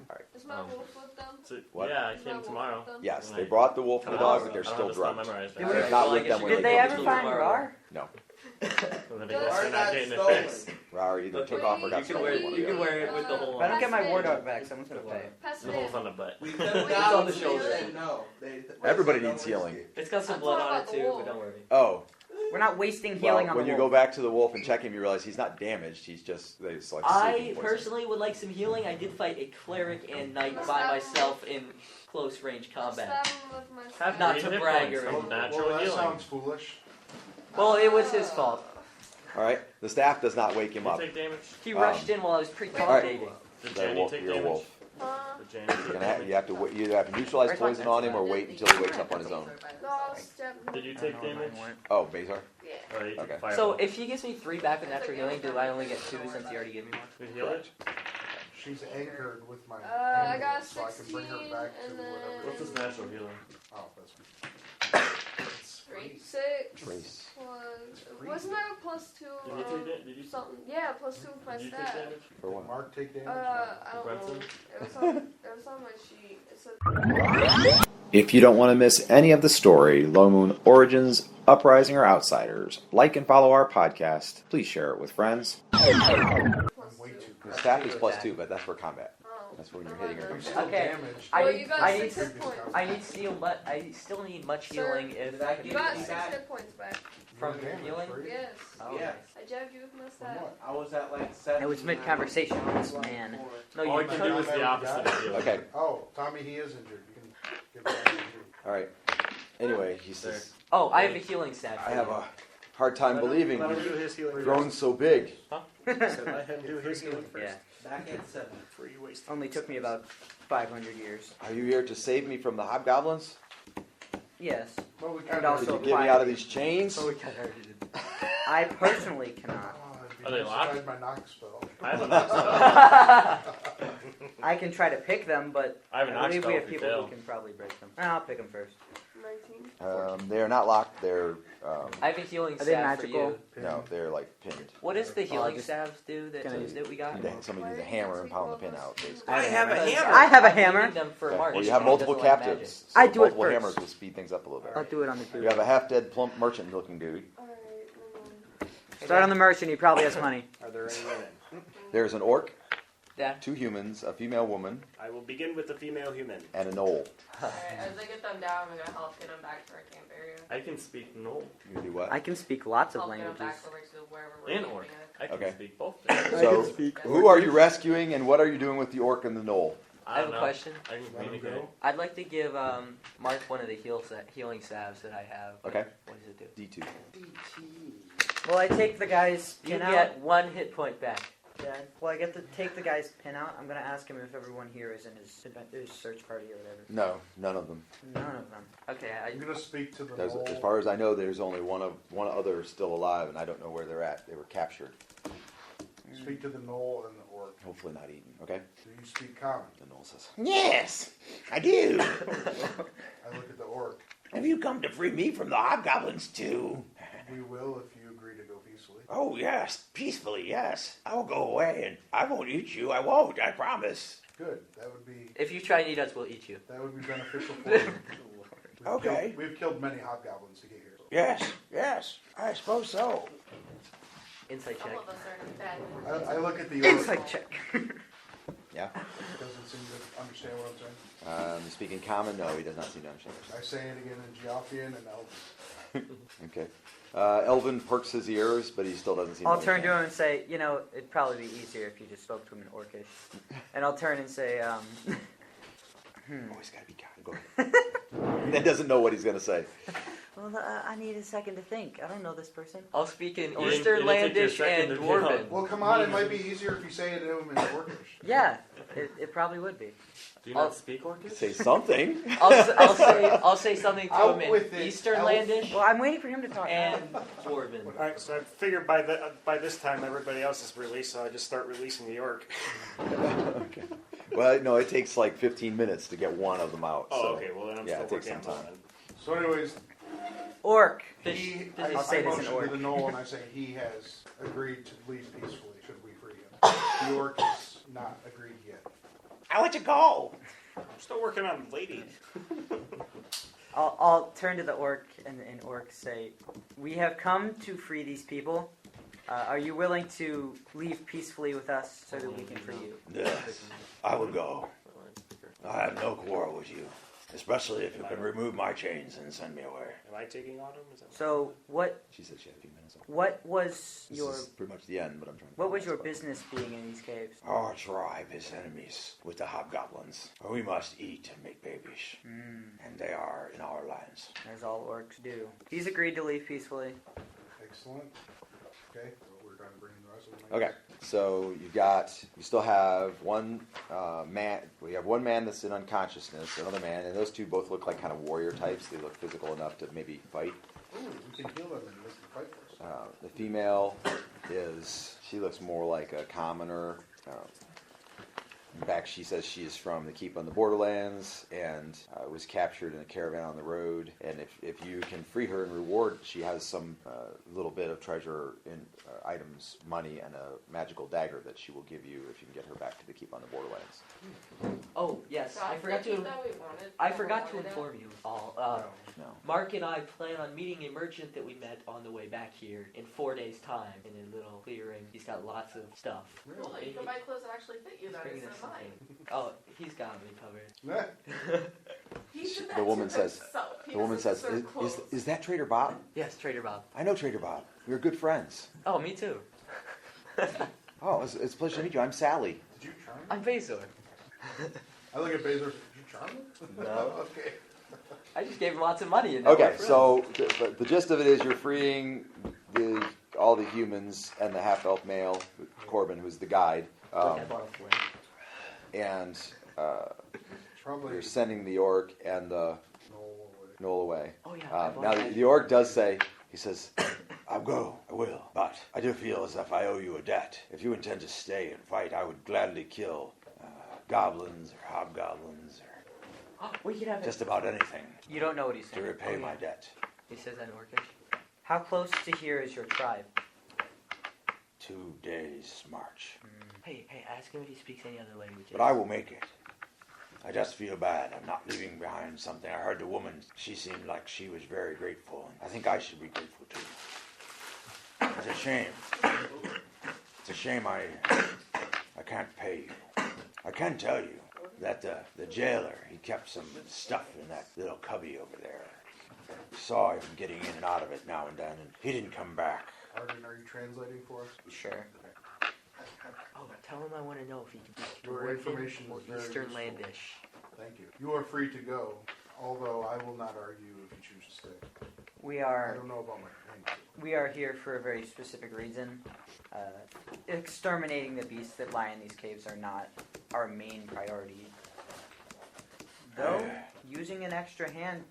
Speaker 2: all right.
Speaker 9: Is my wolf with them?
Speaker 5: So,
Speaker 2: What?
Speaker 5: yeah, I
Speaker 9: Is my
Speaker 5: came
Speaker 9: wolf
Speaker 5: tomorrow.
Speaker 9: with them?
Speaker 2: Yes, they brought the wolf and the dog, but they're
Speaker 5: I don't
Speaker 2: still
Speaker 5: have the spell
Speaker 2: drugged.
Speaker 5: memorized.
Speaker 11: Did
Speaker 2: They're
Speaker 11: we-
Speaker 2: not
Speaker 3: Well, I
Speaker 2: with
Speaker 3: guess
Speaker 2: them
Speaker 3: you
Speaker 2: when
Speaker 11: Did
Speaker 2: they
Speaker 11: they
Speaker 2: come
Speaker 11: ever
Speaker 2: to
Speaker 11: find
Speaker 3: tomorrow.
Speaker 11: Rar?
Speaker 2: No.
Speaker 5: Well, then
Speaker 9: Or
Speaker 5: they're not
Speaker 9: not
Speaker 5: getting it
Speaker 9: stolen.
Speaker 5: fixed.
Speaker 2: Rar either took
Speaker 9: Wait,
Speaker 2: off or
Speaker 3: You
Speaker 2: got
Speaker 3: can wear
Speaker 2: stolen.
Speaker 3: you can wear it with the hole
Speaker 11: If I don't
Speaker 3: on.
Speaker 11: get my war dog back, someone's gonna pay.
Speaker 9: Pass
Speaker 5: The
Speaker 9: it
Speaker 5: hole's
Speaker 9: in.
Speaker 5: on the butt.
Speaker 4: We
Speaker 9: Wait,
Speaker 4: could
Speaker 3: It's on the
Speaker 9: wait,
Speaker 3: shoulder.
Speaker 9: wait.
Speaker 4: No, they.
Speaker 2: Everybody
Speaker 4: don't
Speaker 2: needs
Speaker 4: risk
Speaker 2: healing.
Speaker 4: it.
Speaker 3: It's got some
Speaker 9: I'm
Speaker 3: blood
Speaker 9: talking
Speaker 3: on it
Speaker 9: about the
Speaker 3: too,
Speaker 9: wolf.
Speaker 3: but don't worry.
Speaker 2: Oh,
Speaker 11: We're not wasting
Speaker 2: well,
Speaker 11: healing on
Speaker 2: when
Speaker 11: the
Speaker 2: you
Speaker 11: wolf.
Speaker 2: go back to the wolf and check him, you realize he's not damaged. He's just they just like
Speaker 3: I
Speaker 2: sleeping poison.
Speaker 3: personally would like some healing. I did fight a cleric and knight by myself in close range combat.
Speaker 9: Stab him with my
Speaker 3: Have
Speaker 9: staff.
Speaker 3: not
Speaker 5: Three
Speaker 3: to
Speaker 5: hit
Speaker 3: brag
Speaker 5: points
Speaker 3: or
Speaker 5: from
Speaker 3: anything.
Speaker 5: natural
Speaker 10: Well, that
Speaker 5: healing.
Speaker 10: sounds foolish.
Speaker 11: Well, it was his fault.
Speaker 2: All right, the staff does not wake him
Speaker 5: You
Speaker 2: up.
Speaker 5: take damage?
Speaker 11: He rushed in while I was
Speaker 2: All
Speaker 11: precogitating.
Speaker 2: right.
Speaker 5: Did
Speaker 2: The
Speaker 5: Janny
Speaker 2: wolf,
Speaker 5: take
Speaker 2: you're a
Speaker 5: damage?
Speaker 2: wolf.
Speaker 5: Did Janny
Speaker 2: You're
Speaker 5: take
Speaker 2: gonna
Speaker 5: damage?
Speaker 2: you have to you either have to neutralize
Speaker 11: Where's my
Speaker 2: poison on him or
Speaker 9: pencil?
Speaker 2: wait until he wakes up on his own.
Speaker 9: No, I'll stab him.
Speaker 5: Did you take damage?
Speaker 2: Oh, Bazar.
Speaker 9: Yeah.
Speaker 5: Oh, you took
Speaker 2: Okay.
Speaker 5: fireball.
Speaker 3: So if he gives me 3 back with natural healing, do I only get 2 since he already gave me 1?
Speaker 5: Did you heal it?
Speaker 10: She's anchored with my
Speaker 9: I got
Speaker 10: amulet, so I can bring her
Speaker 9: 16
Speaker 10: back to
Speaker 9: and then-
Speaker 10: whatever.
Speaker 5: What's his natural healing?
Speaker 10: Oh, that's
Speaker 9: Three. 6
Speaker 2: Trace.
Speaker 9: plus. Wasn't there a plus 2?
Speaker 5: Did you take damage? Did you
Speaker 9: Something. Yeah, plus 2 with my
Speaker 5: Did you take
Speaker 9: staff.
Speaker 5: damage?
Speaker 2: For what?
Speaker 10: Mark take damage.
Speaker 9: I don't know.
Speaker 5: Brunson?
Speaker 9: It was on my sheet. It said.
Speaker 1: If you don't want to miss any of the story, Low Moon Origins, Uprising, or Outsiders, like and follow our podcast. Please share it with friends.
Speaker 9: Plus
Speaker 10: Way
Speaker 9: 2.
Speaker 10: too
Speaker 2: The staff is +2, but that's for combat.
Speaker 9: Oh.
Speaker 2: That's when you're hitting her.
Speaker 10: I'm still
Speaker 11: Okay.
Speaker 10: damaged.
Speaker 11: I
Speaker 9: Well,
Speaker 11: need-
Speaker 9: you got
Speaker 11: I
Speaker 9: 6
Speaker 11: need-
Speaker 9: hit points.
Speaker 11: I need steel, but I still need much healing if
Speaker 9: You got 6 hit points back.
Speaker 11: from
Speaker 10: You're damaged,
Speaker 11: healing.
Speaker 10: right?
Speaker 9: Yes.
Speaker 11: Oh,
Speaker 4: Yeah.
Speaker 11: nice.
Speaker 9: I jabbed you with my
Speaker 10: From
Speaker 9: staff.
Speaker 10: what?
Speaker 4: I was at like 7.
Speaker 11: It was mid-conversation with this man. No,
Speaker 5: All
Speaker 11: you
Speaker 5: you can do is the opposite of healing.
Speaker 2: Okay.
Speaker 10: Oh, Tommy, he is injured. You can give that to him.
Speaker 2: All right. Anyway, he says,
Speaker 11: Oh, I have a healing staff.
Speaker 2: I have a hard time believing
Speaker 7: Let him do
Speaker 2: you've
Speaker 7: his healing
Speaker 2: grown so big.
Speaker 7: first. Let him do his healing first.
Speaker 11: Yeah.
Speaker 4: Back at 7.
Speaker 7: Before you waste.
Speaker 11: Only took me about 500 years.
Speaker 2: Are you here to save me from the hobgoblins?
Speaker 11: Yes.
Speaker 10: Well, we
Speaker 11: And
Speaker 10: kind
Speaker 11: also-
Speaker 2: Could
Speaker 10: of.
Speaker 2: you get me out of these chains?
Speaker 3: Oh, we kind of already did.
Speaker 11: I personally cannot.
Speaker 5: Are they locked?
Speaker 10: My knock spell.
Speaker 5: I have a knock spell.
Speaker 11: I can try to pick them, but
Speaker 5: I have a knock
Speaker 11: believe
Speaker 5: spell
Speaker 11: we have
Speaker 5: if you
Speaker 11: people
Speaker 5: fail.
Speaker 11: who can probably break them. I'll pick them first.
Speaker 9: 19.
Speaker 2: They're not locked. They're
Speaker 3: I have a healing
Speaker 11: Are they
Speaker 3: staff for
Speaker 11: magical?
Speaker 3: you.
Speaker 2: no, they're like pinned.
Speaker 3: What does the healing
Speaker 11: just
Speaker 3: staves do that,
Speaker 11: gonna-
Speaker 3: that we got?
Speaker 2: Somebody needs a hammer and pound the pin out. Basically.
Speaker 11: I have a
Speaker 3: hammer.
Speaker 11: I have a
Speaker 3: I'm needing
Speaker 11: hammer.
Speaker 3: them for
Speaker 2: Okay.
Speaker 3: March.
Speaker 2: Well, you have
Speaker 3: He
Speaker 2: multiple
Speaker 3: doesn't like
Speaker 2: captives.
Speaker 11: I
Speaker 2: so
Speaker 11: do it
Speaker 2: multiple
Speaker 11: first.
Speaker 2: hammers will speed things up a little bit.
Speaker 11: I'll do it on the
Speaker 2: You
Speaker 11: dude.
Speaker 2: have a half-dead, plump merchant-looking dude.
Speaker 9: Alright,
Speaker 11: Start on the merchant. He probably has money.
Speaker 7: Are there any women?
Speaker 2: There's an orc
Speaker 3: Dad?
Speaker 2: 2 humans, a female woman,
Speaker 7: I will begin with the female human.
Speaker 2: and a knoll.
Speaker 9: Alright, as I get them down, I'm gonna help get them back to our camp area.
Speaker 5: I can speak Knoll
Speaker 2: You can do what?
Speaker 11: I can speak lots of
Speaker 9: Help get them
Speaker 11: languages.
Speaker 9: back over to wherever we're
Speaker 5: and
Speaker 9: camping
Speaker 5: Orc.
Speaker 9: at.
Speaker 5: I can
Speaker 2: Okay.
Speaker 5: speak both.
Speaker 2: So, who are you rescuing, and what are you doing with the orc and the knoll?
Speaker 3: I have
Speaker 5: don't
Speaker 3: a
Speaker 5: know.
Speaker 3: question.
Speaker 5: I can
Speaker 10: Let him
Speaker 5: communicate.
Speaker 10: go.
Speaker 3: I'd like to give Mark one of the healing salves that I have.
Speaker 2: Okay.
Speaker 3: What does it do?
Speaker 2: D2.
Speaker 11: Well, I take the guy's
Speaker 3: You
Speaker 11: pin out.
Speaker 3: get 1 hit point back.
Speaker 11: Yeah. Well, I get to take the guy's pin out. I'm gonna ask him if everyone here is in his search party or whatever.
Speaker 2: No, none of them.
Speaker 11: None of them.
Speaker 3: Okay,
Speaker 10: I'm gonna speak to the
Speaker 2: There's,
Speaker 10: knoll.
Speaker 2: as far as I know, there's only one other still alive, and I don't know where they're at. They were captured.
Speaker 10: Speak to the knoll and the orc.
Speaker 2: Hopefully not eaten. Okay.
Speaker 10: Do you speak common?
Speaker 2: The knoll says,
Speaker 1: Yes, I do.
Speaker 10: I look at the orc.
Speaker 1: Have you come to free me from the hobgoblins too?
Speaker 10: We will if you agree to go peacefully.
Speaker 1: Oh, yes, peacefully, yes. I will go away and I won't eat you. I won't, I promise.
Speaker 10: Good. That would be
Speaker 3: if you try and eat us, we'll eat you.
Speaker 10: beneficial for you.
Speaker 1: Okay.
Speaker 10: We've killed many hobgoblins to get here.
Speaker 1: Yes, I suppose so.
Speaker 3: Insight
Speaker 9: Some
Speaker 3: check.
Speaker 9: of us are in bed.
Speaker 10: I look at the orc.
Speaker 11: Insight check.
Speaker 2: yeah.
Speaker 10: Doesn't seem to understand what I'm saying.
Speaker 2: Speaking common, no, he does not seem to understand.
Speaker 10: I say it again in Geoffrian and Elven.
Speaker 2: Okay. Elvin perks his ears, but he still doesn't seem
Speaker 11: I'll
Speaker 2: to
Speaker 11: turn to
Speaker 2: understand.
Speaker 11: him and say, it'd probably be easier if you just spoke to him in Orcish. And I'll turn and say,
Speaker 2: Oh, he's got to be kind. Go ahead. That doesn't know what he's going to say.
Speaker 11: well, I need a second to think. I don't know this person.
Speaker 3: I'll speak in
Speaker 5: You didn't-
Speaker 3: Easterlandish
Speaker 5: you didn't take your
Speaker 3: and
Speaker 5: second to
Speaker 3: Dwarven.
Speaker 10: Well, come on. It might be easier if you say it to him in Orcish.
Speaker 11: Yeah, it probably would be.
Speaker 5: Do you not speak Orcish?
Speaker 2: Say something.
Speaker 3: I'll say something to
Speaker 10: Out
Speaker 3: him in
Speaker 10: with it,
Speaker 3: Easternlandish
Speaker 11: Well, I'm waiting for him to talk.
Speaker 3: and Dwarven.
Speaker 7: All right, so I figured by this time everybody else is released, so I just start releasing the orc.
Speaker 2: Okay. Well, no, it takes like 15 minutes to get one of them out.
Speaker 7: Oh,
Speaker 2: so,
Speaker 7: okay. Well, then I'm
Speaker 2: yeah,
Speaker 7: still
Speaker 2: it takes
Speaker 7: working
Speaker 2: some
Speaker 7: on
Speaker 2: time.
Speaker 7: that.
Speaker 10: So, anyways,
Speaker 11: Orc.
Speaker 10: I'll
Speaker 11: say this in
Speaker 10: motion
Speaker 11: orc.
Speaker 10: to the knoll and I say he has agreed to leave peacefully. Should we free him? The orc has not agreed yet.
Speaker 1: I let you go.
Speaker 7: I'm still working on ladies.
Speaker 11: I'll turn to the orc and orc say, we have come to free these people. Are you willing to leave peacefully with us so that we can free you?
Speaker 1: Yes, I will go. I have no quarrel with you, especially if you can remove my chains and send me away.
Speaker 7: Am I taking on him? Is that
Speaker 11: So what
Speaker 2: She said she had a few minutes.
Speaker 11: what was
Speaker 2: This
Speaker 11: your
Speaker 2: is pretty much the end, but I'm trying to.
Speaker 11: what was your business being in these caves?
Speaker 1: Our tribe is enemies with the hobgoblins. We must eat and make babies, and they are in our lands.
Speaker 11: As all orcs do. He's agreed to leave peacefully.
Speaker 10: Excellent. Okay, so we're trying to bring the rest of them.
Speaker 2: Okay, so you still have one man. We have one man that's in unconsciousness, another man, and those two both look like kind of warrior types. They look physical enough to maybe fight.
Speaker 10: Ooh, we can heal them and make them fight for us.
Speaker 2: The female she looks more like a commoner. In fact, she says she is from the Keep on the Borderlands and was captured in a caravan on the road. And if you can free her in reward, she has some little bit of treasure in items, money, and a magical dagger that she will give you if you can get her back to the Keep on the Borderlands.
Speaker 3: Oh yes,
Speaker 9: So
Speaker 3: I forgot to. I forgot to inform you all.
Speaker 2: No.
Speaker 3: Mark and I plan on meeting a merchant that we met on the way back here in 4 days' time in a little clearing. He's got lots of stuff.
Speaker 9: Cool, you can buy clothes that actually fit you then
Speaker 3: Bringing
Speaker 9: instead
Speaker 3: us
Speaker 9: of mine.
Speaker 3: something. Oh, he's got me covered.
Speaker 9: He did that
Speaker 2: The woman
Speaker 9: to
Speaker 2: says.
Speaker 9: himself. He
Speaker 2: The woman
Speaker 9: doesn't
Speaker 2: says,
Speaker 9: serve clothes.
Speaker 2: "Is that Trader Bob?"
Speaker 3: Yes, Trader Bob.
Speaker 2: I know Trader Bob. We were good friends.
Speaker 3: Oh, me too.
Speaker 2: Oh, it's a pleasure to meet you. I'm Sally.
Speaker 10: Did you charm him?
Speaker 3: I'm Bazor.
Speaker 10: I look at Bazor. Did you charm him?
Speaker 3: No.
Speaker 10: Okay.
Speaker 3: I just gave him lots of money. And now
Speaker 2: Okay,
Speaker 3: we're
Speaker 2: so the gist of it is you're freeing all the humans and the half-elf male, Corbin, who's the guide,
Speaker 3: friends. Look, I bought a flame.
Speaker 2: and
Speaker 10: Probably
Speaker 2: you're sending the orc and the
Speaker 10: knoll away.
Speaker 2: gnoll away.
Speaker 3: Oh yeah. I bought
Speaker 2: Now
Speaker 3: a
Speaker 2: the orc does say, he says, "I'll go, I will, but I do feel as if I owe you a debt. If you intend to stay and fight, I would gladly kill goblins or hobgoblins or
Speaker 3: we could have
Speaker 2: just about anything
Speaker 11: You don't know what he's
Speaker 2: to
Speaker 11: saying.
Speaker 2: repay
Speaker 3: Oh,
Speaker 2: my
Speaker 3: yeah.
Speaker 2: debt."
Speaker 3: He says that in Orcish.
Speaker 11: How close to here is your tribe?
Speaker 1: 2 days' march.
Speaker 3: Hey, ask him if he speaks any other languages.
Speaker 1: But I will make it. I just feel bad. I'm not leaving behind something. I heard the woman, she seemed like she was very grateful. I think I should be grateful too. It's a shame. It's a shame I can't pay you. I can tell you that the jailer, he kept some stuff in that little cubby over there. We saw him getting in and out of it now and then, and he didn't come back.
Speaker 10: Arden, are you translating for us?
Speaker 11: Sure.
Speaker 3: Oh, tell him I want to know if he can be
Speaker 10: Your
Speaker 3: Dwarven
Speaker 10: information
Speaker 3: or
Speaker 10: is very
Speaker 3: Eastern
Speaker 10: useful.
Speaker 3: Landish.
Speaker 10: Thank you. You are free to go, although I will not argue if you choose to stay.
Speaker 11: We
Speaker 10: I
Speaker 11: are
Speaker 10: don't know about my companions.
Speaker 11: we are here for a very specific reason. Exterminating the beasts that lie in these caves are not our main priority. Though using an extra hands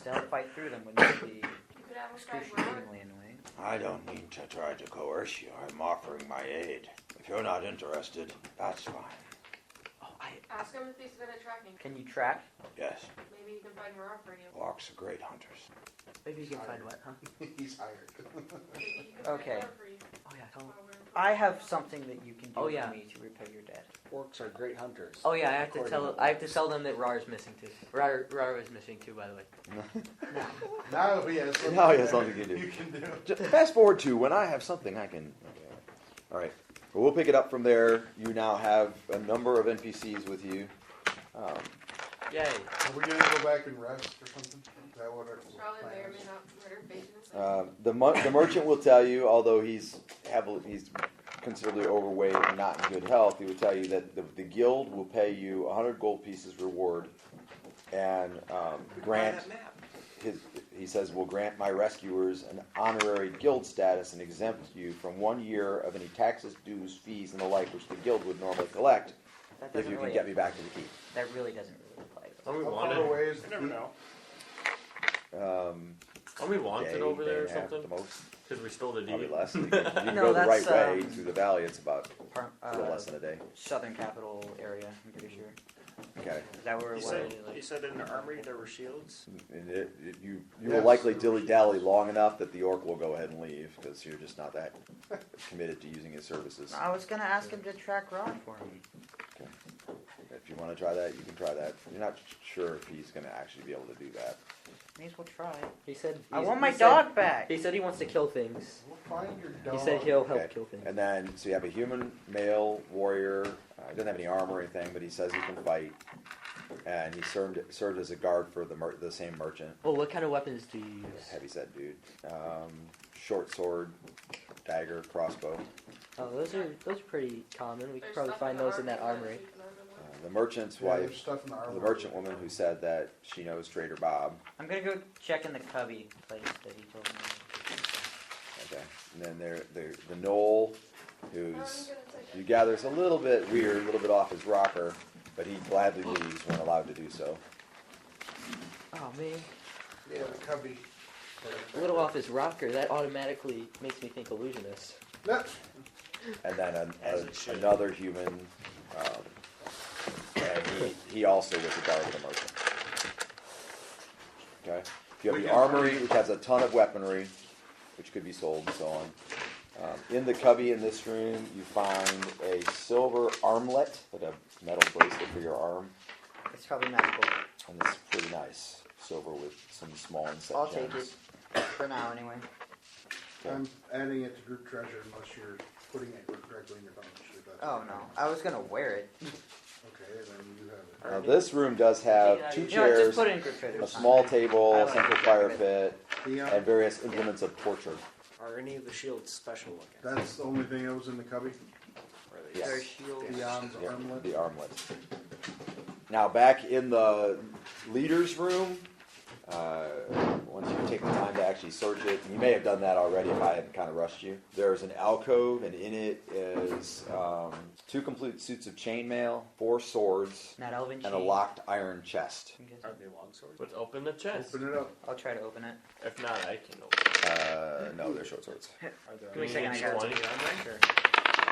Speaker 11: to help fight through them would not be
Speaker 9: You could have us try Rod.
Speaker 11: excruciatingly annoying.
Speaker 1: I don't mean to try to coerce you. I'm offering my aid. If you're not interested, that's fine.
Speaker 3: Oh,
Speaker 9: Ask him if he's good at tracking.
Speaker 11: Can you track?
Speaker 1: Yes,
Speaker 9: Maybe he can find Rod for you.
Speaker 1: orcs are great hunters.
Speaker 3: maybe you can find what, huh?
Speaker 10: He's hired.
Speaker 9: Maybe he can
Speaker 11: Okay.
Speaker 9: find Rod for you.
Speaker 3: Oh yeah, tell him.
Speaker 9: While we're-
Speaker 11: I have something that you can do
Speaker 3: Oh, yeah.
Speaker 11: for me to repay your debt.
Speaker 7: Orcs are great hunters.
Speaker 3: Oh yeah, I have to
Speaker 7: According
Speaker 3: tell them that Rar is missing too. Rar is missing too, by the way.
Speaker 10: Now he has something,
Speaker 2: Now he has something to do.
Speaker 10: you can do.
Speaker 2: Just fast forward to when I have something I can. Okay. All right. Well, we'll pick it up from there. You now have a number of NPCs with you.
Speaker 3: Yay.
Speaker 10: Are we going to go back and rest or something? Is that what our
Speaker 9: Probably may or
Speaker 10: plan
Speaker 9: may
Speaker 10: is?
Speaker 9: not murder bacon.
Speaker 2: The merchant will tell you, although he's considerably overweight and not in good health, he will tell you that the guild will pay you 100 gold pieces reward, and grant he says will grant my rescuers an honorary guild status and exempt you from 1 year of any taxes, dues, fees, and the like which the guild would normally collect
Speaker 11: That
Speaker 2: if
Speaker 11: doesn't
Speaker 2: you can
Speaker 11: really,
Speaker 2: get me back to the keep.
Speaker 11: that really doesn't really apply.
Speaker 5: Are we
Speaker 10: How far
Speaker 5: wanted?
Speaker 10: away is
Speaker 7: You
Speaker 10: the
Speaker 7: never
Speaker 10: keep?
Speaker 7: know.
Speaker 5: Are we wanted
Speaker 2: Day,
Speaker 5: over there or
Speaker 2: day and a half
Speaker 5: something?
Speaker 2: at the most,
Speaker 5: Because we stole the
Speaker 2: probably
Speaker 5: deed.
Speaker 2: less. You can
Speaker 11: No,
Speaker 2: go the right
Speaker 11: that's,
Speaker 2: way through the valley. It's about a little
Speaker 11: Uh,
Speaker 2: less than a day.
Speaker 11: southern capital area, I'm pretty sure.
Speaker 2: Okay.
Speaker 11: Is that where it was?
Speaker 7: You said in the armory there were shields?
Speaker 2: And you will
Speaker 10: Yes.
Speaker 2: likely dilly-dally long enough that the orc will go ahead and leave because you're just not that committed to using his services.
Speaker 11: I was going to ask him to track Rod for me.
Speaker 2: If you want to try that, you can try that. You're not sure if he's going to actually be able to do that.
Speaker 11: May as well try.
Speaker 3: He said.
Speaker 11: I want my dog back.
Speaker 3: He said he wants to kill things.
Speaker 10: We'll find your dog.
Speaker 3: He said he'll help
Speaker 2: Okay.
Speaker 3: kill things.
Speaker 2: And then, so you have a human male warrior. He doesn't have any armor or anything, but he says he can fight. And he served as a guard for the same merchant.
Speaker 3: Oh, what kind of weapons do you use?
Speaker 2: Heavyset dude. Short sword, dagger, crossbow.
Speaker 3: Oh, those are pretty common. We could
Speaker 9: There's
Speaker 3: probably
Speaker 9: stuff
Speaker 3: find
Speaker 9: the
Speaker 3: those in that
Speaker 9: armory
Speaker 3: armory.
Speaker 9: that we can open with.
Speaker 2: The merchant's
Speaker 10: Yeah, there's
Speaker 2: wife,
Speaker 10: stuff in the armory.
Speaker 2: the merchant woman who said that she knows Trader Bob.
Speaker 11: I'm going to go check in the cubby place that he told me.
Speaker 2: Okay. And then the Knoll,
Speaker 9: Oh,
Speaker 2: who's,
Speaker 9: I'm gonna take
Speaker 2: you
Speaker 9: it.
Speaker 2: gather, is a little bit weird, a little bit off his rocker, but he gladly leaves when allowed to do so.
Speaker 3: Oh man,
Speaker 10: Yeah, the cubby.
Speaker 3: a little off his rocker. That automatically makes me think illusionist.
Speaker 10: No.
Speaker 2: And then
Speaker 7: As it should.
Speaker 2: another human, and he also was a guard of the merchant. Okay. You have the armory, which has a ton of weaponry, which could be sold and so on. In the cubby in this room, you find a silver armlet, like a metal bracelet for your arm,
Speaker 11: It's probably magical.
Speaker 2: and it's pretty nice. Silver with some small inset
Speaker 11: I'll
Speaker 2: gems.
Speaker 11: take it. For now, anyway.
Speaker 10: I'm adding it to group treasure unless you're putting it directly in your balance sheet. That's
Speaker 11: Oh, no. I was going to wear it.
Speaker 10: Okay, then you have it.
Speaker 2: Now this room does have 2
Speaker 11: You know what, just
Speaker 2: chairs,
Speaker 11: put it in group treasure.
Speaker 2: a small table,
Speaker 11: I
Speaker 2: a
Speaker 11: like
Speaker 2: central
Speaker 11: it.
Speaker 2: fire pit,
Speaker 10: The,
Speaker 2: and various implements of torture.
Speaker 7: Are any of the shields special looking?
Speaker 10: that's the only thing that was in the cubby?
Speaker 2: Yes.
Speaker 11: Their shield.
Speaker 10: Beyond the
Speaker 2: Yeah,
Speaker 10: armlet?
Speaker 2: the armlet. Now back in the leader's room, once you take the time to actually search it, and you may have done that already if I hadn't kind of rushed you. There's an alcove, and in it is 2 complete suits of chainmail, 4 swords,
Speaker 11: Not elven
Speaker 2: and a
Speaker 11: chain.
Speaker 2: locked iron chest.
Speaker 7: Are they longswords?
Speaker 5: Let's open the chest.
Speaker 10: Open it up.
Speaker 11: I'll try to open it.
Speaker 5: If not, I can open
Speaker 2: No, they're short swords.
Speaker 7: Are there
Speaker 11: Give me a
Speaker 7: any
Speaker 11: second, I got it.
Speaker 5: 20 on there?
Speaker 11: Sure.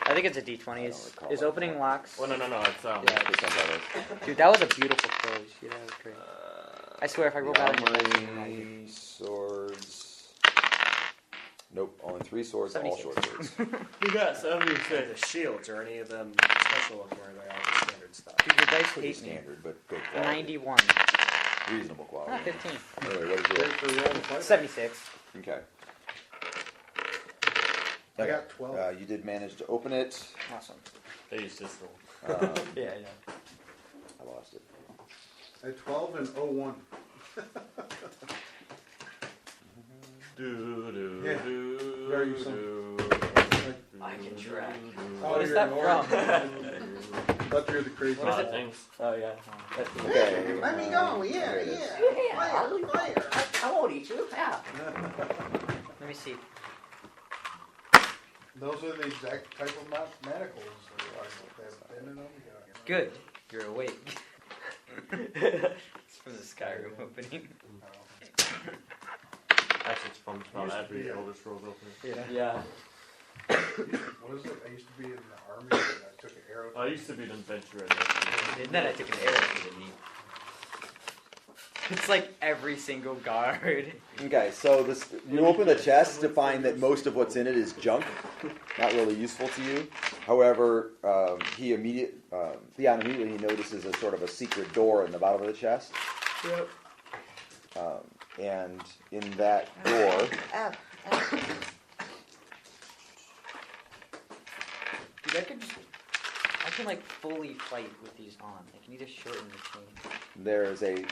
Speaker 11: I think it's a D20.
Speaker 2: I
Speaker 11: Is,
Speaker 2: don't recall
Speaker 11: is
Speaker 2: that
Speaker 11: opening
Speaker 2: one.
Speaker 11: locks.
Speaker 5: Oh, no, it's
Speaker 2: Yeah, this one's all
Speaker 11: Dude, that was a beautiful close. Yeah, that was great. I swear, if I roll
Speaker 2: the
Speaker 11: bad on
Speaker 2: armory, swords. Nope, only 3 swords, all
Speaker 11: 76.
Speaker 2: short swords.
Speaker 5: You got
Speaker 7: Are
Speaker 5: 76.
Speaker 7: the shields, or any of them special looking, or are they all the standard stuff?
Speaker 11: Dude, your dice
Speaker 2: Pretty
Speaker 11: hate me.
Speaker 2: standard, but good quality.
Speaker 11: 91.
Speaker 2: Reasonable
Speaker 11: Ah,
Speaker 2: quality.
Speaker 11: 15.
Speaker 2: Anyway, what is yours?
Speaker 11: 76.
Speaker 2: Okay.
Speaker 10: I got 12.
Speaker 2: You did manage to open it.
Speaker 11: Awesome.
Speaker 5: They used this roll.
Speaker 11: Yeah, I know.
Speaker 2: I lost it.
Speaker 10: I had 12 and 01. Yeah, very simple.
Speaker 3: I can track.
Speaker 10: Oh,
Speaker 3: What is
Speaker 10: you're
Speaker 3: that
Speaker 10: an
Speaker 3: from?
Speaker 10: orc. Thought you were the crazy
Speaker 3: What is
Speaker 10: one.
Speaker 3: it?
Speaker 5: Things.
Speaker 3: Oh yeah. That's the
Speaker 2: Okay.
Speaker 10: Let me go, yeah,
Speaker 2: There it is.
Speaker 8: I won't eat you. Yeah.
Speaker 11: Let me see.
Speaker 10: Those are the exact type of manacles that have been in them. Yeah.
Speaker 11: Good. You're awake. It's from the Skyrim opening.
Speaker 5: Actually, it's from about
Speaker 10: Used to
Speaker 5: every
Speaker 10: be a-
Speaker 5: Elder Scrolls opening.
Speaker 3: Yeah.
Speaker 10: What is it? I used to be in the army and I took an arrow.
Speaker 5: I used to be an adventurer.
Speaker 11: And then I took an arrow to the knee. It's like every single guard.
Speaker 2: Okay, so you open the chest to find that most of what's in it is junk, not really useful to you. However, Theon immediately notices a sort of a secret door in the bottom of the chest.
Speaker 3: Yep.
Speaker 2: And in that door,
Speaker 11: Dude, I can like fully fight with these on. I can just shorten the chain.
Speaker 2: there's a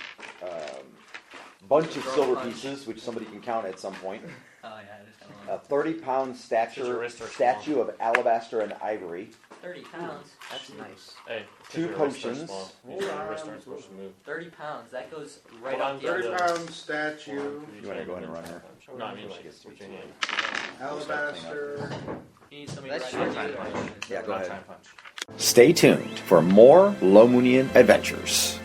Speaker 2: bunch of silver pieces, which somebody can count at some point.
Speaker 11: Oh yeah, I just have
Speaker 2: A 30-pound
Speaker 5: Your wrists are
Speaker 2: statue of alabaster and ivory.
Speaker 11: 30 pounds. That's nice.
Speaker 5: Hey,
Speaker 2: 2
Speaker 5: your wrists are
Speaker 2: potions.
Speaker 5: small. Your wrists aren't supposed to move.
Speaker 11: 30 pounds. That goes right
Speaker 5: Hold
Speaker 11: off
Speaker 5: on,
Speaker 11: the other.
Speaker 10: 30-pound statue,
Speaker 2: You want to go ahead and run her?
Speaker 5: No, I mean
Speaker 2: She
Speaker 5: like
Speaker 2: gets to
Speaker 5: with
Speaker 2: be
Speaker 5: your hand.
Speaker 10: alabaster.
Speaker 11: You need somebody
Speaker 3: That's
Speaker 11: to
Speaker 3: short
Speaker 11: ride
Speaker 3: time
Speaker 11: you.
Speaker 3: punch.
Speaker 2: Yeah, go
Speaker 5: Not
Speaker 2: ahead.
Speaker 5: time punch.
Speaker 2: Stay tuned for more Lomunian adventures.